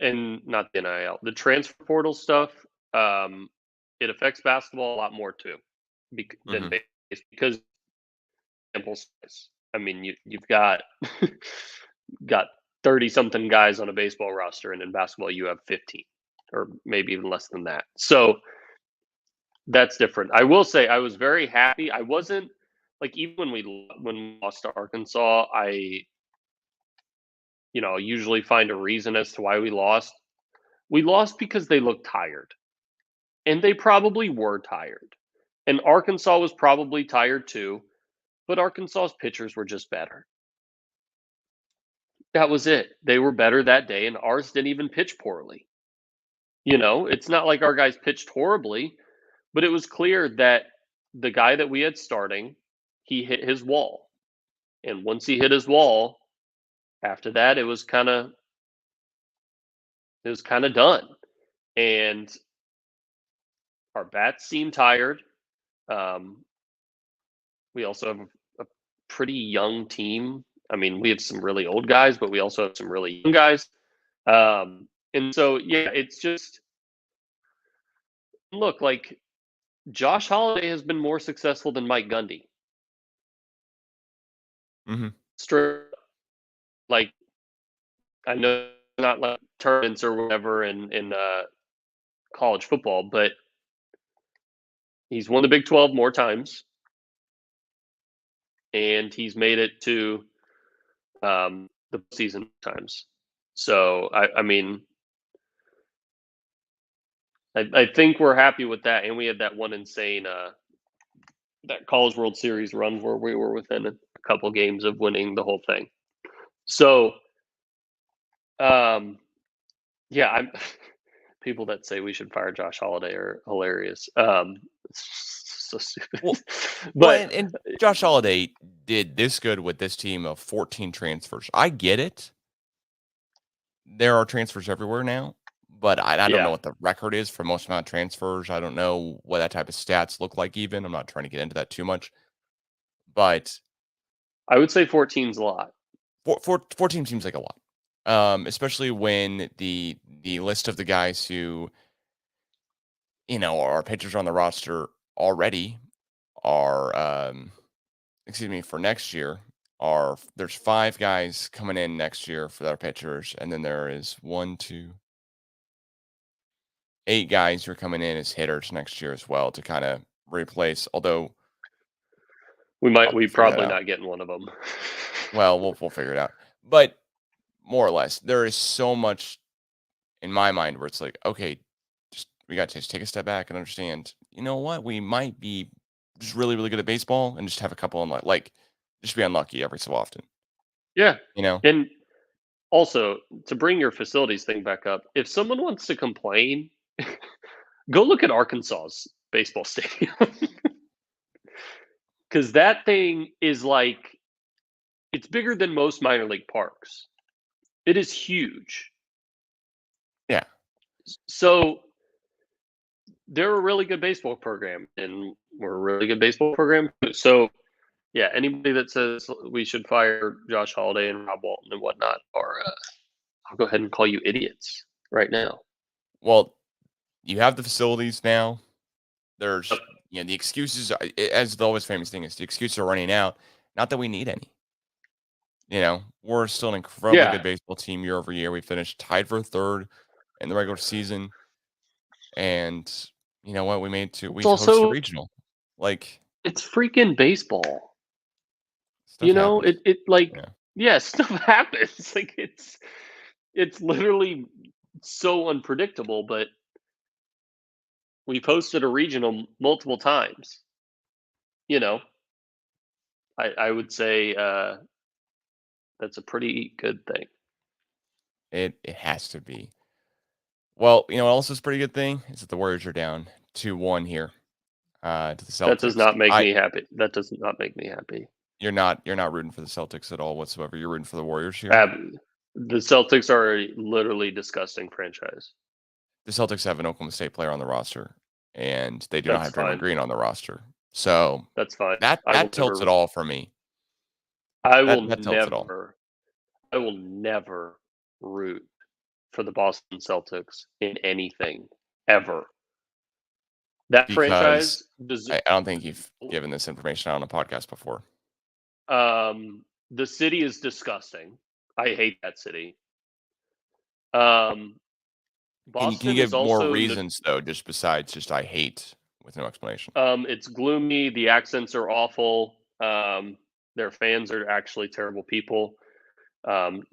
not the NIL, the transfer portal stuff. It affects basketball a lot more too, than baseball because sample size. I mean, you've got 30 something guys on a baseball roster, and in basketball you have 15 or maybe even less than that. So that's different. I will say I was very happy. I wasn't like, even when we lost to Arkansas, I usually find a reason as to why we lost. We lost because they looked tired. And they probably were tired. And Arkansas was probably tired too, but Arkansas's pitchers were just better. That was it. They were better that day, and ours didn't even pitch poorly. It's not like our guys pitched horribly. But it was clear that the guy that we had starting, he hit his wall. And once he hit his wall, after that, it was kind of done. And our bats seemed tired. We also have a pretty young team. I mean, we have some really old guys, but we also have some really young guys. And so, it's just, look, like, Josh Holiday has been more successful than Mike Gundy. Straight, like, I know not like tournaments or whatever in college football, but he's won the Big 12 more times, and he's made it to the season times. So I mean, I think we're happy with that, and we had that one insane that College World Series run where we were within a couple games of winning the whole thing. So Yeah, I'm people that say we should fire Josh Holiday are hilarious. It's so stupid. Well, But and Josh Holiday did this good with this team of 14 transfers. I get it. There are transfers everywhere now, but I don't know yeah, what the record is for most amount of transfers. I don't know what that type of stats look like even. I'm not trying to get into that too much, but I would say 14's a lot. 14 seems like a lot. Especially when the list of the guys who, are pitchers on the roster already are, for next year there's 5 guys coming in next year for their pitchers, and then there is 1, 2, 8 guys who are coming in as hitters next year as well to kind of replace. Although We figure that probably out. not getting one of them. Well, we'll figure it out. But more or less, there is so much in my mind where it's like, okay, we got to just take a step back and understand. You know what? We might be just really, really good at baseball and just have a couple like just be unlucky every so often. Yeah, You know? and also to bring your facilities thing back up, if someone wants to complain, go look at Arkansas's baseball stadium because that thing is like it's bigger than most minor league parks. It is huge. Yeah. So they're a really good baseball program, and we're a really good baseball program too. So yeah, anybody that says we should fire Josh Holiday and Rob Walton and whatnot are, I'll go ahead and call you idiots right now. Well, you have the facilities now. There's, Yep. the excuses, as the always famous thing is, the excuses are running out. Not that we need any. We're still an incredibly Yeah, good baseball team year over year. We finished tied for third in the regular season, and you know what? We it's hosted a also regional. Like it's freaking baseball. stuff happens. It like Yeah. yeah, stuff happens. Like it's literally so unpredictable, but we posted a regional multiple times. You know, I would say that's a pretty good thing. It has to be. Well, what else is a pretty good thing is that the Warriors are down 2-1 here to the That does Celtics. not make me happy. That does not make me happy. You're not rooting for the Celtics at all whatsoever. You're rooting for the Warriors here. The Celtics are a literally disgusting franchise. The Celtics have an Oklahoma State player on the roster, and they do not That's have Draymond fine. Green on the roster. So That's fine. that tilts it all for me. I will That tilts it all. never I will never root for the Boston Celtics in anything ever. That Because franchise does I don't think you've given this information out on a podcast before. the city is disgusting. I hate that city. Um Can you Boston give is more also reasons though, just besides just I hate with no explanation? it's gloomy, the accents are awful. Their fans are actually terrible people.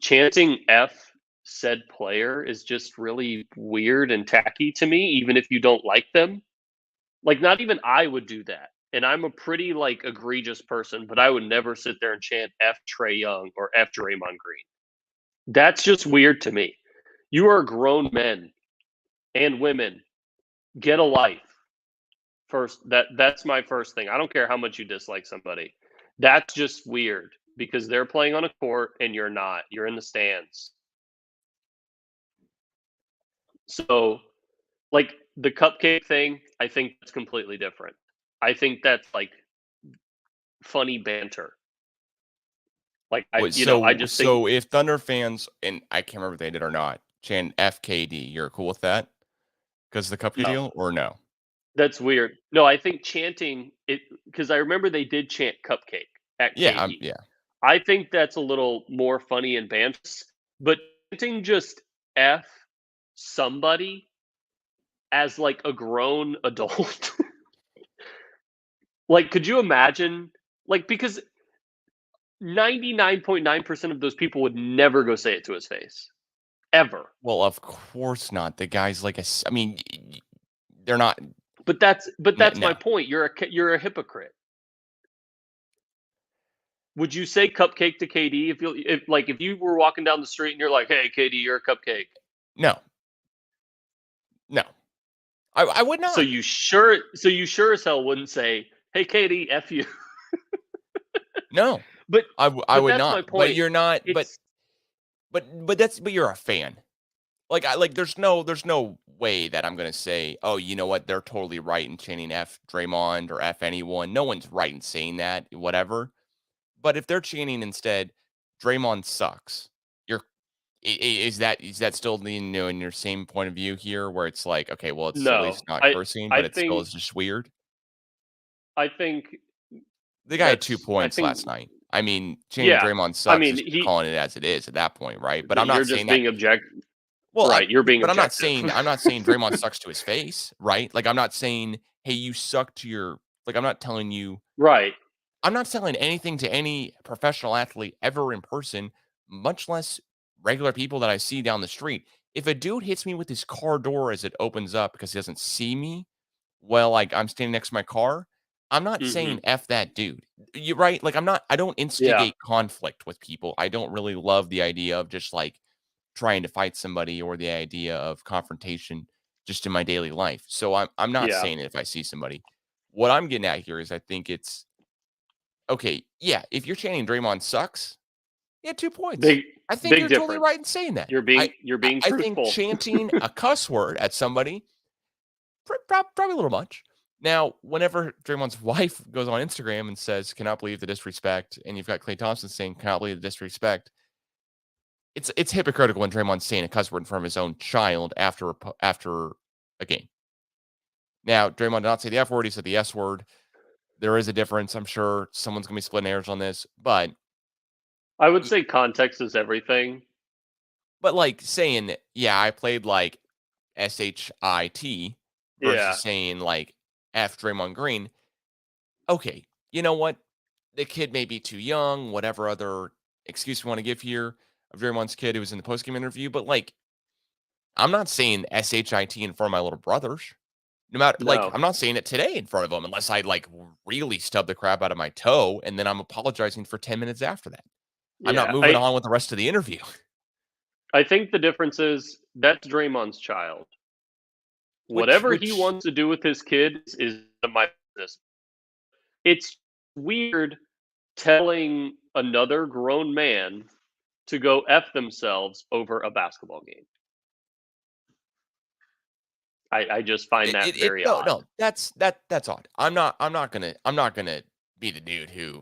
Chanting F said player is just really weird and tacky to me, even if you don't like them. Like, not even I would do that. And I'm a pretty like egregious person, but I would never sit there and chant F Trey Young or F Draymond Green. That's just weird to me. You are grown men and women. Get a life. First, that's my first thing. I don't care how much you dislike somebody. That's just weird because they're playing on a court and you're not. You're in the stands. So, like the cupcake thing, I think that's completely different. I think that's like funny banter. Like Wait, I so just think if Thunder fans, and I can't remember if they did or not, chant FKD, you're cool with that? Because the cupcake no, deal, or no? that's weird. No, I think chanting it because I remember they did chant cupcake at Yeah, KD. yeah. I think that's a little more funny and banter, but chanting just F somebody as like a grown adult. Like, could you imagine? Like, because 99.9% of those people would never go say it to his face. Ever. Well, of course not. The guy's like I mean, they're not. But that's my No, point. You're a hypocrite. Would you say cupcake to KD if you were walking down the street and you're like, "Hey, KD, you're a cupcake." no. No, I would not. So you sure as hell wouldn't say, "Hey, Katie, F you." No, But I would that's my not. But point. you're not. It's But you're a fan. There's no way that I'm gonna say, oh, you know what, they're totally right in chanting F Draymond or F anyone. No one's right in saying that, whatever. But if they're chanting instead, Draymond sucks. You're is that still the in your same point of view here, where it's like, okay, well, it's at no. least not I cursing, I but it still think is just weird. I think The guy had 2 I points think last night. I mean, chanting yeah. Draymond I sucks mean, is calling it as it is at that point, right? But I'm you're not just saying that. being Well, right. You're being but objective. I'm not saying Draymond sucks to his face, right? Like, I'm not saying, "Hey, you suck to your," like, I'm not telling you, Right. I'm not selling anything to any professional athlete ever in person, much less regular people that I see down the street. If a dude hits me with his car door as it opens up because he doesn't see me while, like, I'm standing next to my car, I'm not Mhm. saying F that dude. You right? Like, I don't Yeah. instigate conflict with people. I don't really love the idea of just, like, trying to fight somebody or the idea of confrontation just in my daily life. So I'm not Yeah. saying it if I see somebody. What I'm getting at here is I think it's okay, yeah, if you're chanting Draymond sucks, yeah, 2 points. Big I think big you're totally difference. right in saying that. You're being I think truthful. chanting a cuss word at somebody, probably a little much. Now, whenever Draymond's wife goes on Instagram and says, "Cannot believe the disrespect," and you've got Klay Thompson saying, "Cannot believe the disrespect," it's hypocritical when Draymond's saying a cuss word in front of his own child after a game. Now, Draymond did not say the F word, he said the S word. There is a difference. I'm sure someone's gonna be splitting hairs on this, but I would say context is everything. like saying, yeah, I played like SHIT versus Yeah. saying like F Draymond Green. Okay, you know what? The kid may be too young, whatever other excuse we want to give here of Draymond's kid who was in the postgame interview, but like I'm not saying SHIT in front of my little brothers. No matter like, No. I'm not saying it today in front of them unless I like really stub the crap out of my toe, and then I'm apologizing for 10 minutes after that. I'm not Yeah. moving on with the rest of the interview. I think the difference is that's Draymond's child. Which Whatever he wants to do with his kids is my business. It's weird telling another grown man to go F themselves over a basketball game. I just find that very odd. no, that's odd. I'm not gonna be the dude who,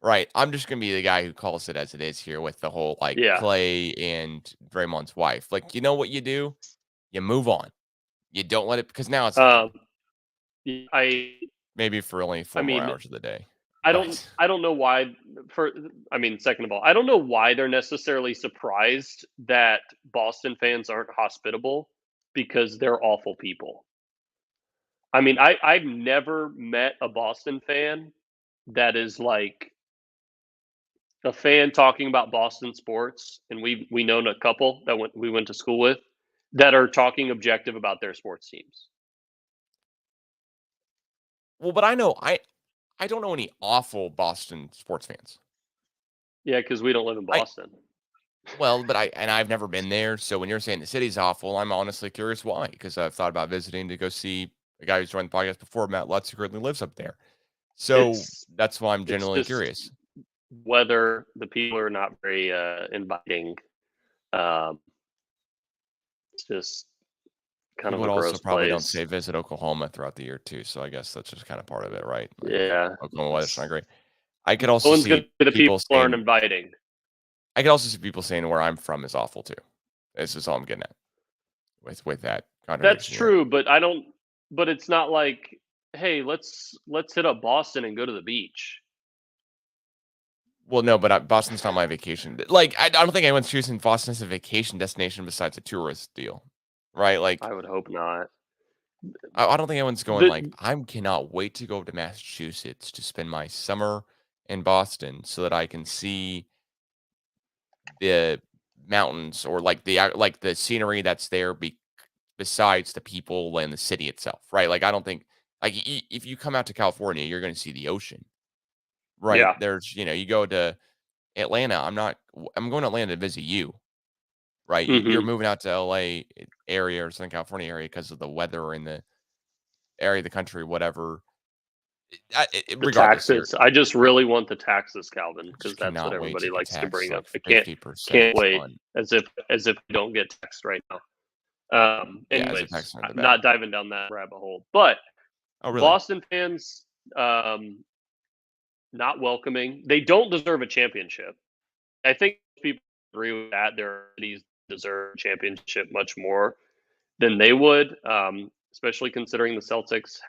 right. I'm just gonna be the guy who calls it as it is here with the whole like Yeah. Clay and Draymond's wife. Like, you know what you do? You move on. You don't let it because now it's a thing. Um, I Maybe for only I 4 more mean, hours of the day. I don't But I don't know why second of all, I don't know why they're necessarily surprised that Boston fans aren't hospitable because they're awful people. I mean, I've never met a Boston fan that is like a fan talking about Boston sports, and we known a couple that we went to school with that are talking objective about their sports teams. well, but I don't know any awful Boston sports fans. Yeah, because we don't live in I Boston. Well, but I've never been there, so when you're saying the city's awful, I'm honestly curious why, because I've thought about visiting to go see a guy who's joined the podcast before, Matt Lutz, who currently lives up there. So It's that's why I'm it's genuinely just curious. whether the people are not very inviting. Um, it's just kind You of would a also gross probably don't place. say visit Oklahoma throughout the year too, so I guess that's just kind of part of it, right? Like Yeah, Oklahoma weather's not great. I could no also one's gonna see be the people people who aren't saying inviting. I could also see people saying where I'm from is awful too. This is all I'm getting at with that That's conversation here. true, but I don't. But it's not like, hey, let's hit up Boston and go to the beach. Well, no, but Boston's not my vacation. Like, I don't think anyone's choosing Boston as a vacation destination besides a tourist deal, right? Like, I would hope not. I don't think anyone's going like, The I cannot wait to go to Massachusetts to spend my summer in Boston so that I can see the mountains or like the scenery that's there besides the people and the city itself, right? Like, I don't think like if you come out to California, you're going to see the ocean, right? yeah, There's, you go to Atlanta. I'm going to Atlanta to visit you. right? You're Mm-hmm. moving out to LA area or Southern California area because of the weather in the area of the country, whatever. The Regardless, here, taxes. I just really want the taxes, Calvin, because just that's what cannot wait everybody to get likes to taxed bring up. like I can't 50% wait on, as if we don't get taxed right now. yeah, as a Anyways, tax on the I'm back. not diving down that rabbit hole, but Oh, really? Boston fans, not welcoming. They don't deserve a championship. I think people agree with that. Their cities deserve a championship much more than they would, especially considering the Celtics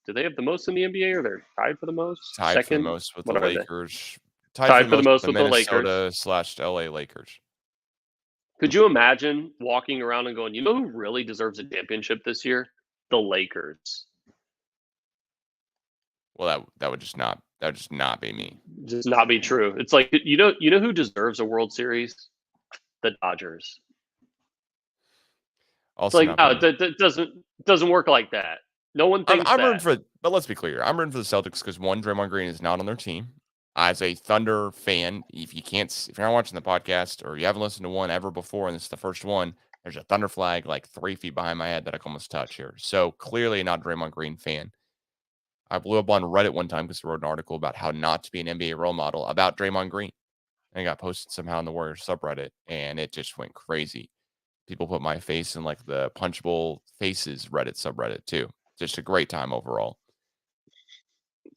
do they have the most in the NBA, or they're tied for the most? Tied for the Second? most with the What are they? Lakers. Tied for Tied the for the most with most the with the Lakers. Minnesota/LA Lakers. Could you imagine walking around and going, you know who really deserves a championship this year? The Lakers. Well, that would just not be me. Just not be true. It's like, you know who deserves a World Series? The Dodgers. It's Also like, not no, be me. that doesn't work like that. No one thinks I'm that. rooting for, but let's be clear. I'm rooting for the Celtics because one, Draymond Green is not on their team. As a Thunder fan, if you're not watching the podcast or you haven't listened to one ever before, and this is the first one, there's a Thunder flag like 3 feet behind my head that I can almost touch here. So clearly not a Draymond Green fan. I blew up on Reddit one time because I wrote an article about how not to be an NBA role model about Draymond Green. And it got posted somehow in the Warriors subreddit, and it just went crazy. People put my face in like the punchable faces Reddit subreddit too. Just a great time overall.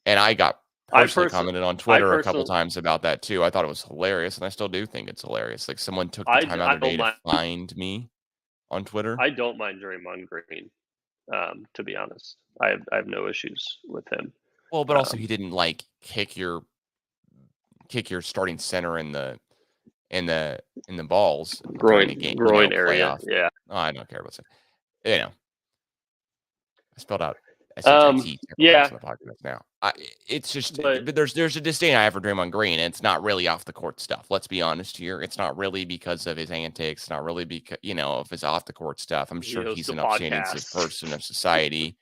And I got personally commented on Twitter a couple times about that too. I thought it was hilarious, and I still do think it's hilarious. Like someone took the time out of their day to find me on Twitter. I don't mind Draymond Green, to be honest. I have no issues with him. Well, but also he didn't like kick your starting center in the balls groin game, area. Yeah. Oh, I don't care about that. You know, I spelled out SHIT. Yeah. On the podcast now. It's just, but there's a disdain I have for Draymond Green, and it's not really off the court stuff. Let's be honest here. It's not really because of his antics. It's not really because of his off the court stuff. I'm sure he's an upstanding person of society.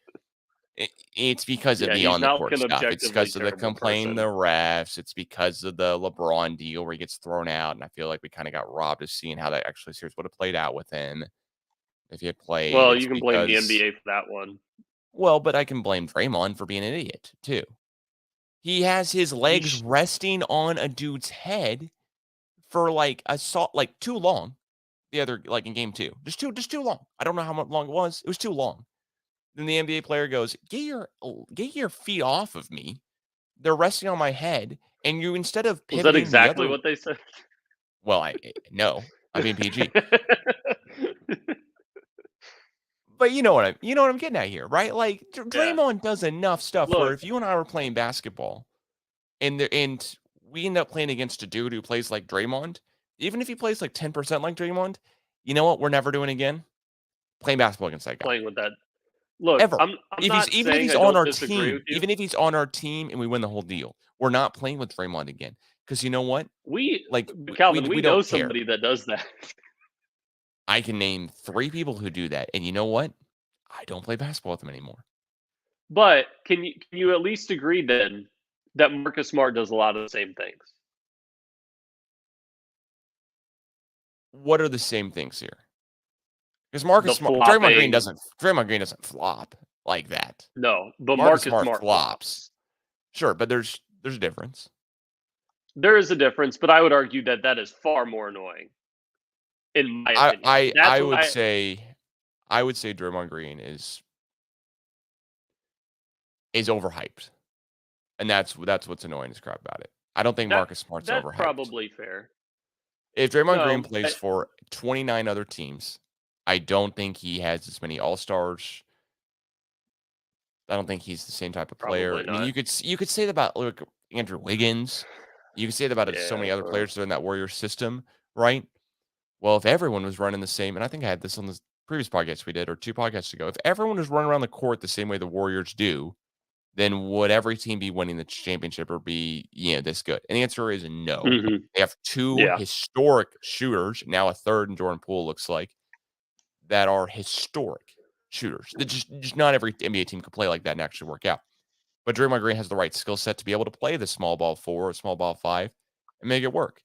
It's because of the on the court stuff. It's because of the complaining the refs. It's because of the LeBron deal where he gets thrown out, and I feel like we kind of got robbed of seeing how that actually series would have played out with him if he had played. Well, you can blame the NBA for that one. Well, but I can blame Draymond for being an idiot too. He has his legs resting on a dude's head for too long. The other in game 2, just too long. I don't know how long it was. It was too long. Then the NBA player goes, get your feet off of me. They're resting on my head. And you, instead of pivoting. Was that exactly what they said? Well, no, I'm being PG. But you know what I'm getting at here, right? Like Draymond does enough stuff where if you and I were playing basketball and we end up playing against a dude who plays like Draymond, even if he plays like 10% like Draymond, you know what we're never doing again? Playing basketball against that guy. Playing with that. Look, ever. I'm not even if he's on our team, even if he's on our team and we win the whole deal, we're not playing with Draymond again. Because you know what? Calvin, we know don't somebody that does that. I can name 3 people who do that, and you know what? I don't play basketball with them anymore. But can you at least agree then that Marcus Smart does a lot of the same things? What are the same things here? Because Draymond Green doesn't flop like that. No, but Marcus Smart flops. Sure, but there's a difference. There is a difference, but I would argue that is far more annoying. In my opinion, I would say Draymond Green is overhyped, and that's what's annoying as crap about it. I don't think Marcus Smart's overhyped. That's probably fair. If Draymond Green plays for 29 other teams, I don't think he has as many all-stars. I don't think he's the same type of player. I mean, you could say that about Andrew Wiggins. You could say that about so many other players that are in that Warriors system, right? Well, if everyone was running the same, and I think I had this on the previous podcast we did, or 2 podcasts ago, if everyone was running around the court the same way the Warriors do, then would every team be winning the championship or be this good? And the answer is no. Mm-hmm. They have 2 historic shooters, now a third in Jordan Poole, looks like, that are historic shooters. That just not every NBA team could play like that and actually work out. But Draymond Green has the right skill set to be able to play the small ball 4 or small ball 5 and make it work.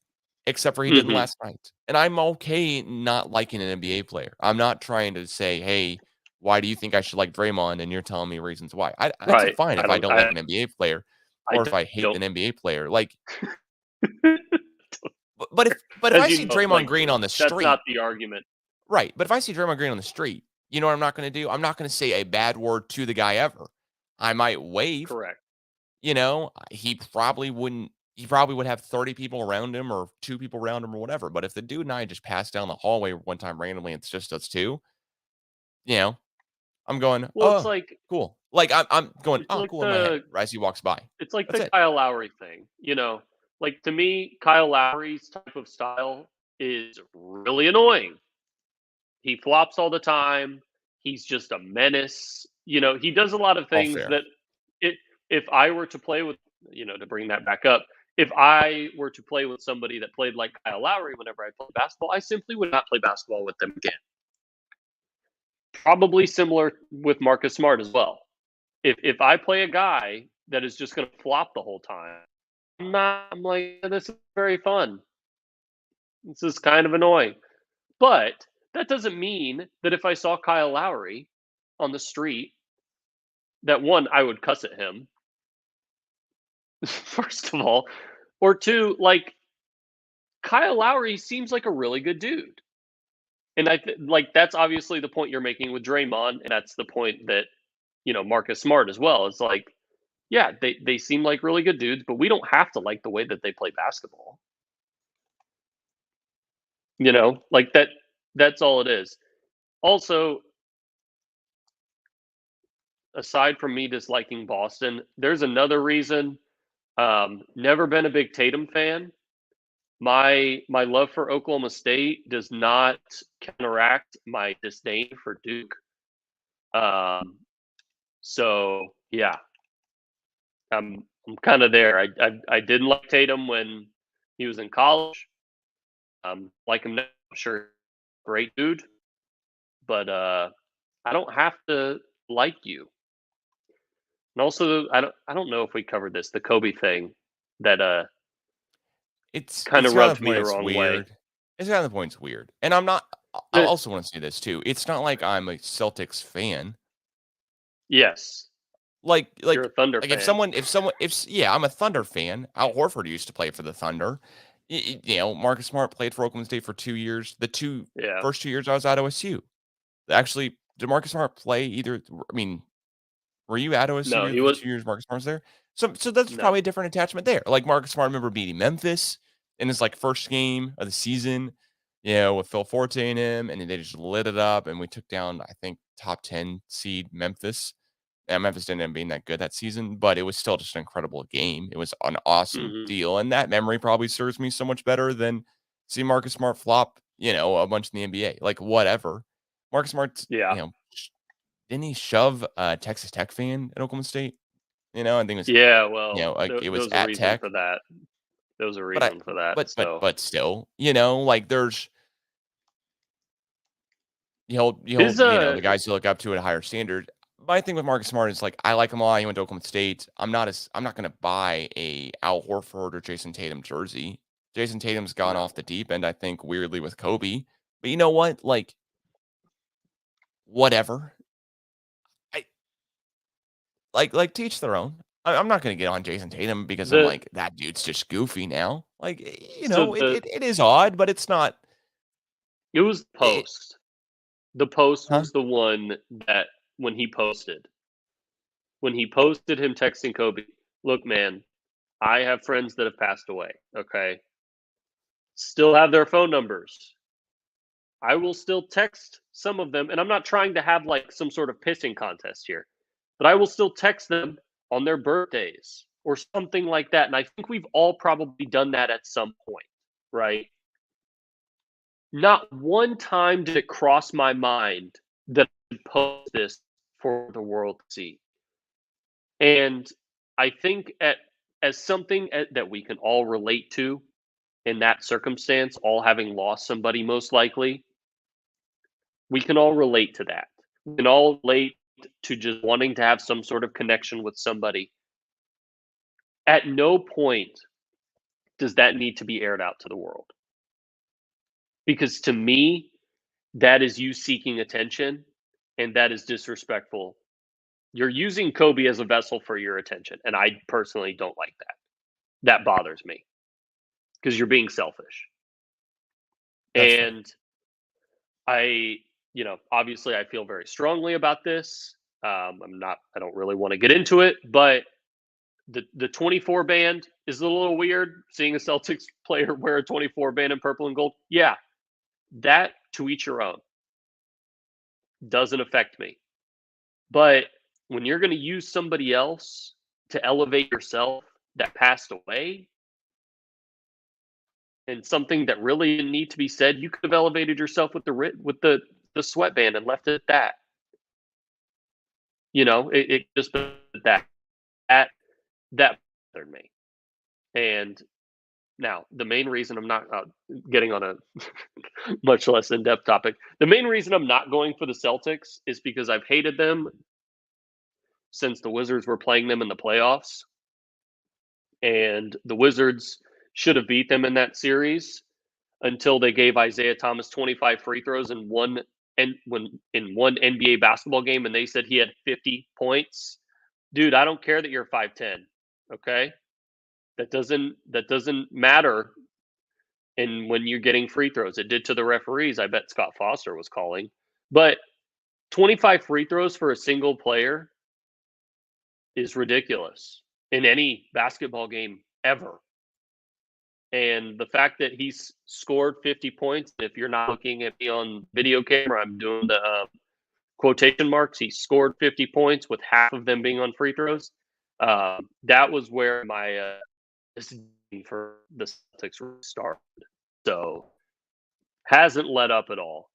except for he didn't Mhm. last night. And I'm okay not liking an NBA player. I'm not trying to say, hey, why do you think I should like Draymond? And you're telling me reasons why. It's Right. fine I if I don't don't like an NBA player I or if I hate don't an NBA player. Like, but if as I you see know, Draymond like, Green on the that's street, not the argument. right? But if I see Draymond Green on the street, you know what I'm not going to do? I'm not going to say a bad word to the guy ever. I might wave. Correct. You know, he probably wouldn't. He probably would have 30 people around him or 2 people around him or whatever. But if the dude and I just passed down the hallway one time randomly, it's just us two. You know, I'm going, Well, oh, cool. Like I'm going, it's oh, like cool in my head the as he walks by. it's like That's the it. Kyle Lowry thing, Like, to me, Kyle Lowry's type of style is really annoying. He flops all the time. He's just a menace. He does a lot of All things fair. that it if I were to play with, to bring that back up, if I were to play with somebody that played like Kyle Lowry whenever I played basketball, I simply would not play basketball with them again. Probably similar with Marcus Smart as well. If I play a guy that is just going to flop the whole time, I'm like, this is very fun. This is kind of annoying. But that doesn't mean that if I saw Kyle Lowry on the street, that one, I would cuss at him, first of all. Or two, like, Kyle Lowry seems like a really good dude. And like, that's obviously the point you're making with Draymond, and that's the point that, Marcus Smart as well. It's like, yeah, they seem like really good dudes, but we don't have to like the way that they play basketball. Like that's all it is. Also, aside from me disliking Boston, there's another reason. Never been a big Tatum fan. My love for Oklahoma State does not counteract my disdain for Duke. So yeah, I'm kind of there. I didn't like Tatum when he was in college. Like him now, sure, great dude, but I don't have to like you. And also, I don't know if we covered this, the Kobe thing that kind It's of kind of rubbed the me point the it's wrong way. weird. It's kind of the point it's weird. And I'm not I The, also want to say this too. It's not like I'm a Celtics fan. yes, Like you're a like Thunder like fan. yeah, I'm a Thunder fan. Al Horford used to play for the Thunder. Marcus Smart played for Oklahoma State for 2 years. The Yeah. first 2 years I was at OSU. Actually, did Marcus Smart play either? I mean, were you at OSU No, either he the was 2 years Marcus Smart was there? So that's no. probably a different attachment there. Like Marcus Smart, I remember beating Memphis in his like first game of the season, with Phil Forte and him, and then they just lit it up, and we took down I think top 10 seed Memphis. And Memphis didn't end up being that good that season, but it was still just an incredible game. It was an awesome Hmm. deal, and that memory probably serves me so much better than seeing Marcus Smart flop, a bunch in the NBA. Like whatever. Marcus Smart, Yeah. didn't he shove a Texas Tech fan at Oklahoma State? I think it was, Yeah. Well, like there it was was a at reason Tech, for that. There was a but I, reason for that. but but So but still, like there's his the guys you look up to at a higher standard. My thing with Marcus Smart is like I like him a lot. He went to Oklahoma State. I'm not gonna buy a Al Horford or Jason Tatum jersey. Jason Tatum's gone no. off the deep end, I think, weirdly with Kobe. But you know what? Like, whatever. I like teach their own. I'm not gonna get on Jason Tatum because I'm The like that dude's just goofy now. Like, so the it is odd, but it's not. it was the It, post. The post huh? was the one that when he posted him texting Kobe, look, man, I have friends that have passed away. Okay. Still have their phone numbers. I will still text some of them. And I'm not trying to have like some sort of pissing contest here, but I will still text them on their birthdays or something like that. And I think we've all probably done that at some point, right? Not one time did it cross my mind that I should post this for the world to see. And I think as something that we can all relate to in that circumstance, all having lost somebody most likely, we can all relate to that. We can all relate to just wanting to have some sort of connection with somebody. At no point does that need to be aired out to the world? Because to me, that is you seeking attention, and that is disrespectful. You're using Kobe as a vessel for your attention, and I personally don't like that. That bothers me because you're being selfish. That's fair. And obviously I feel very strongly about this. I don't really want to get into it, but the 24 band is a little weird. Seeing a Celtics player wear a 24 band in purple and gold. Yeah, that to each your own. Doesn't affect me. But when you're going to use somebody else to elevate yourself that passed away, and something that really didn't need to be said, you could have elevated yourself with the sweatband and left it at that. It just that bothered me. And now the main reason I'm not getting on a much less in-depth topic, the main reason I'm not going for the Celtics is because I've hated them since the Wizards were playing them in the playoffs, and the Wizards should have beat them in that series until they gave Isaiah Thomas 25 free throws in one NBA basketball game, and they said he had 50 points. Dude, I don't care that you're 5'10", okay? That doesn't matter. And when you're getting free throws, it did to the referees. I bet Scott Foster was calling. But 25 free throws for a single player is ridiculous in any basketball game ever. And the fact that he's scored 50 points, if you're not looking at me on video camera, I'm doing the quotation marks. He scored 50 points with half of them being on free throws. That was where my disdain for the Celtics started. So hasn't let up at all.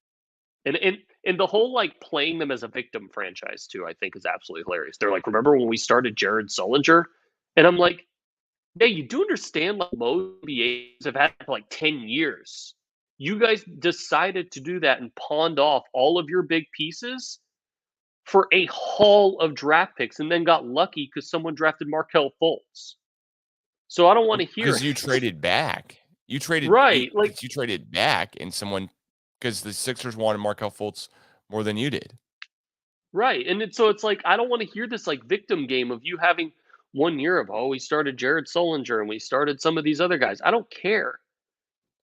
And the whole playing them as a victim franchise too, I think is absolutely hilarious. They're like, remember when we started Jared Sullinger? And I'm like, yeah, you do understand most NBAs have had for 10 years. You guys decided to do that and pawned off all of your big pieces for a haul of draft picks, and then got lucky because someone drafted Markelle Fultz. So I don't want to hear because you traded back. You traded right, you traded back, and someone because the Sixers wanted Markelle Fultz more than you did. Right, and so it's like I don't want to hear this victim game of you having 1 year of we started Jared Sullinger and we started some of these other guys. I don't care.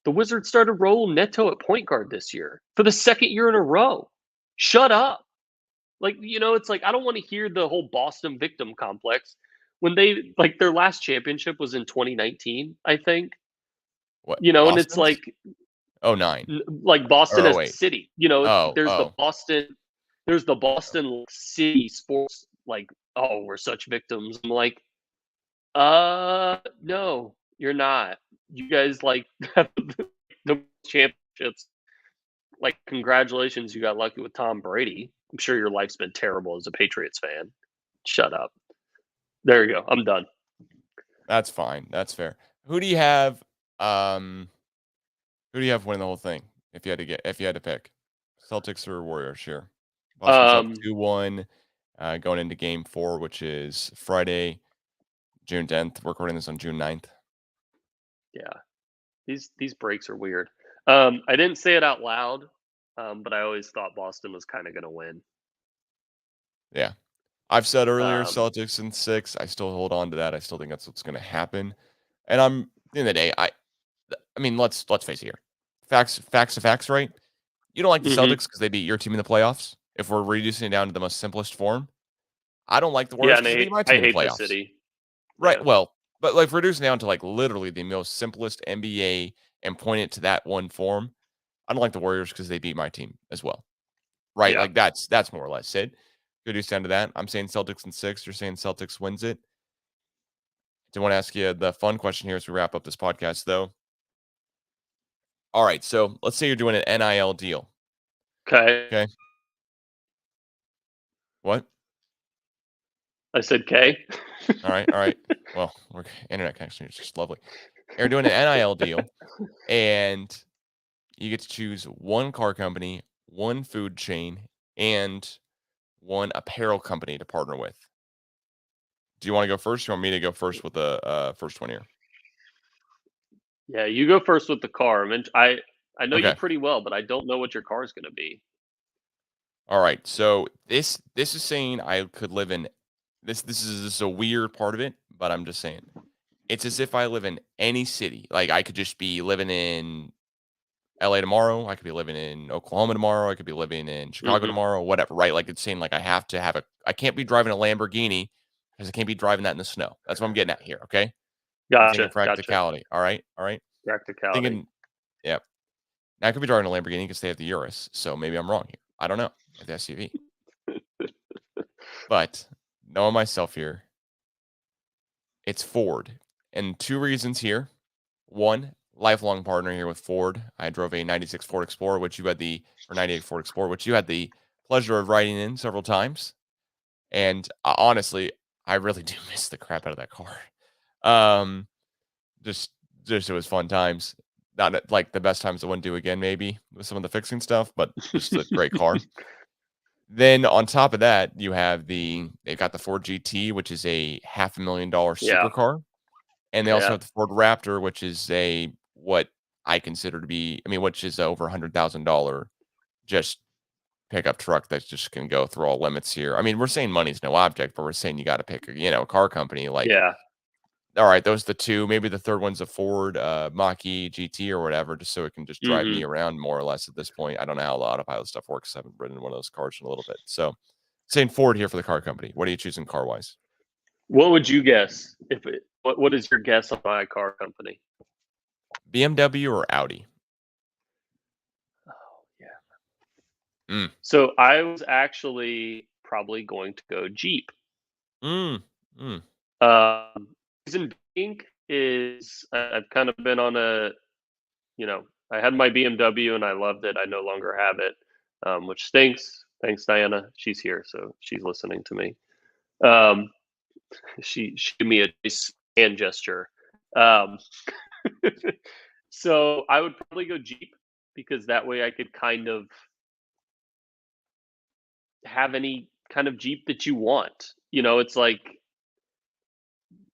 The Wizards started Raul Neto at point guard this year for the second year in a row. Shut up. It's I don't want to hear the whole Boston victim complex when they their last championship was in 2019, I think. What? And it's 09. Boston as a 08. city. There's the Boston city sports we're such victims. I'm like, no, you're not. You guys have the championships. Congratulations, you got lucky with Tom Brady. I'm sure your life's been terrible as a Patriots fan. Shut up. There you go. I'm done. That's fine. That's fair. Who do you have? Who do you have winning the whole thing? If you had to pick, Celtics or Warriors? Sure. Boston's up 2-1, going into Game 4, which is Friday, June 10th. We're recording this on June 9th. Yeah, these breaks are weird. I didn't say it out loud, but I always thought Boston was kind of going to win. Yeah. I've said earlier, Celtics in 6. I still hold on to that. I still think that's what's going to happen. And at the end of the day, I mean, let's face it here. Facts, right? You don't like the Celtics because they beat your team in the playoffs. If we're reducing it down to the most simplest form, I don't like the Warriors because they beat my team in the playoffs. The city. Right. Yeah. Well, but reducing down to literally the most simplest NBA and point it to that one form, I don't like the Warriors because they beat my team as well. Right? Yeah. That's more or less it. Reduce down to that. I'm saying Celtics in 6. You're saying Celtics wins it. I want to ask you the fun question here as we wrap up this podcast, though. All right, so let's say you're doing an NIL deal. Okay. What? I said K. All right. Well, internet connection is just lovely. You're doing an NIL deal, and you get to choose one car company, one food chain, and one apparel company to partner with. Do you want to go first? Or you want me to go first with the first one here? Yeah, you go first with the car. I know you Okay. pretty well, but I don't know what your car is going to be. All right. So this is saying I could live in this. This is a weird part of it, but I'm just saying it's as if I live in any city. Like I could just be living in LA tomorrow. I could be living in Oklahoma tomorrow. I could be living in Chicago Mhm. tomorrow. Whatever. Right? Like it's saying like I have to have a. I can't be driving a Lamborghini because I can't be driving that in the snow. That's what I'm getting at here. Okay. I'm thinking Gotcha. practicality. All right. All right. Practicality. Thinking. Yeah. Now I could be driving a Lamborghini because they have the Urus. So maybe I'm wrong here. I don't know. They have the SUV. But knowing myself here, it's Ford. And two reasons here. One, lifelong partner here with Ford. I drove a 96 Ford Explorer, which you had the, or 98 Ford Explorer, which you had the pleasure of riding in several times. And honestly, I really do miss the crap out of that car. Um, just, it was fun times. Not like the best times I wouldn't do again, maybe with some of the fixing stuff, but just a great car. Then on top of that, you have they've got the Ford GT, which is a $500,000 Yeah. supercar. And they also Yeah. have the Ford Raptor, which is what I consider to be, I mean, which is over $100,000 just pickup truck that's just can go through all limits here. I mean, we're saying money's no object, but we're saying you got to pick a car company. Like, Yeah. all right, those are the two. Maybe the third one's a Ford Mach-E GT or whatever, just so it can just drive me Mhm. around more or less at this point. I don't know how the autopilot stuff works. I haven't ridden one of those cars in a little bit. So saying Ford here for the car company. What are you choosing car wise? What would you guess what is your guess on my car company? BMW or Audi? Oh, yeah. Mm. So I was actually probably going to go Jeep. Mm. Mm. Reason being is I've kind of been on I had my BMW and I loved it. I no longer have it, which stinks. Thanks, Diana. She's here, so she's listening to me. Um, she gave me a nice hand gesture. Um, so I would probably go Jeep because that way I could kind of have any kind of Jeep that you want. It's like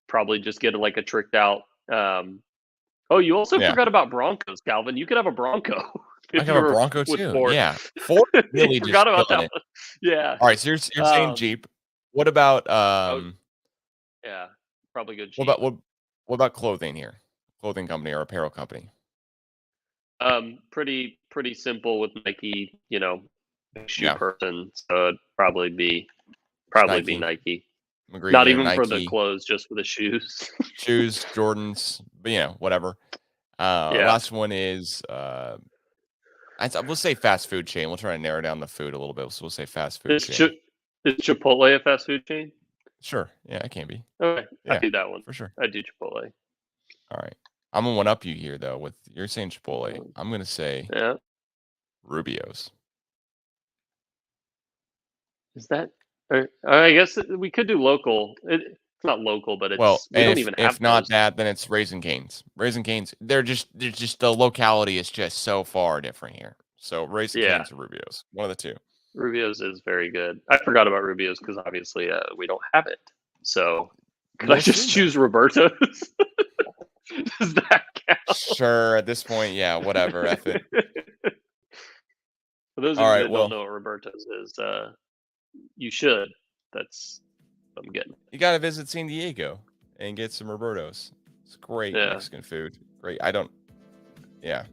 probably just get like a tricked out. Oh, you also Yeah. forgot about Broncos, Calvin. You could have a Bronco I if have a you're Bronco with too. Ford. Yeah. Ford You really just forgot about killing that it. one. Yeah. All right, so you're saying Um, Jeep. What about oh, yeah. Probably go what Jeep. about what about clothing here? Clothing company or apparel company? Pretty simple with Nike. Big shoe Yeah. person, so it'd probably be Nike. Nike. I'm agreeing Not here. even for the Nike clothes, just for the shoes. shoes, Jordans, but whatever. Yeah. Last one is we'll say fast food chain. We'll try to narrow down the food a little bit. So we'll say fast food Is chain. Chipotle a fast food chain? Sure. Yeah, it can be. Okay, I Yeah, do that one. for sure. I do Chipotle. All right. I'm gonna one up you here though. With you're saying Chipotle, I'm gonna say Yeah. Rubio's. Is that? I guess we could do local. It's not local, but Well, we and don't if even have if not those. that, then it's Raising Cane's. Raising Cane's, they're just the locality is just so far different here. So Raising Yeah, Cane's or Rubio's, one of the two. Rubio's is very good. I forgot about Rubio's because obviously we don't have it. So could I We'll just soon then. choose Roberto's? Does that count? Sure, at this point, yeah, whatever. F it. For those of All you right, that don't well, know what Roberto's is, you should. That's what I'm getting. you gotta visit San Diego and get some Roberto's. It's great Yeah. Mexican food. Great. Yeah.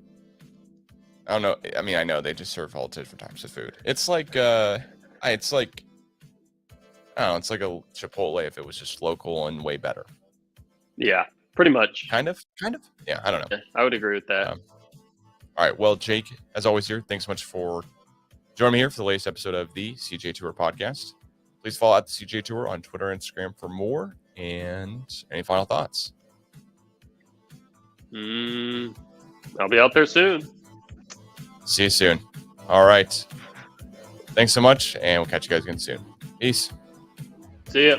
I don't know. I mean, I know they just serve all different types of food. It's like it's like I don't know, it's like a Chipotle if it was just local and way better. Yeah, pretty much. Kind of. Yeah, I don't know. Yeah, I would agree with that. All right. Well, Jake, as always here, thanks so much for joining me here for the latest episode of the CGA Tour Podcast. Please follow at the CGA Tour on Twitter and Instagram for more. And any final thoughts? I'll be out there soon. See you soon. All right. Thanks so much, and we'll catch you guys again soon. Peace. See ya.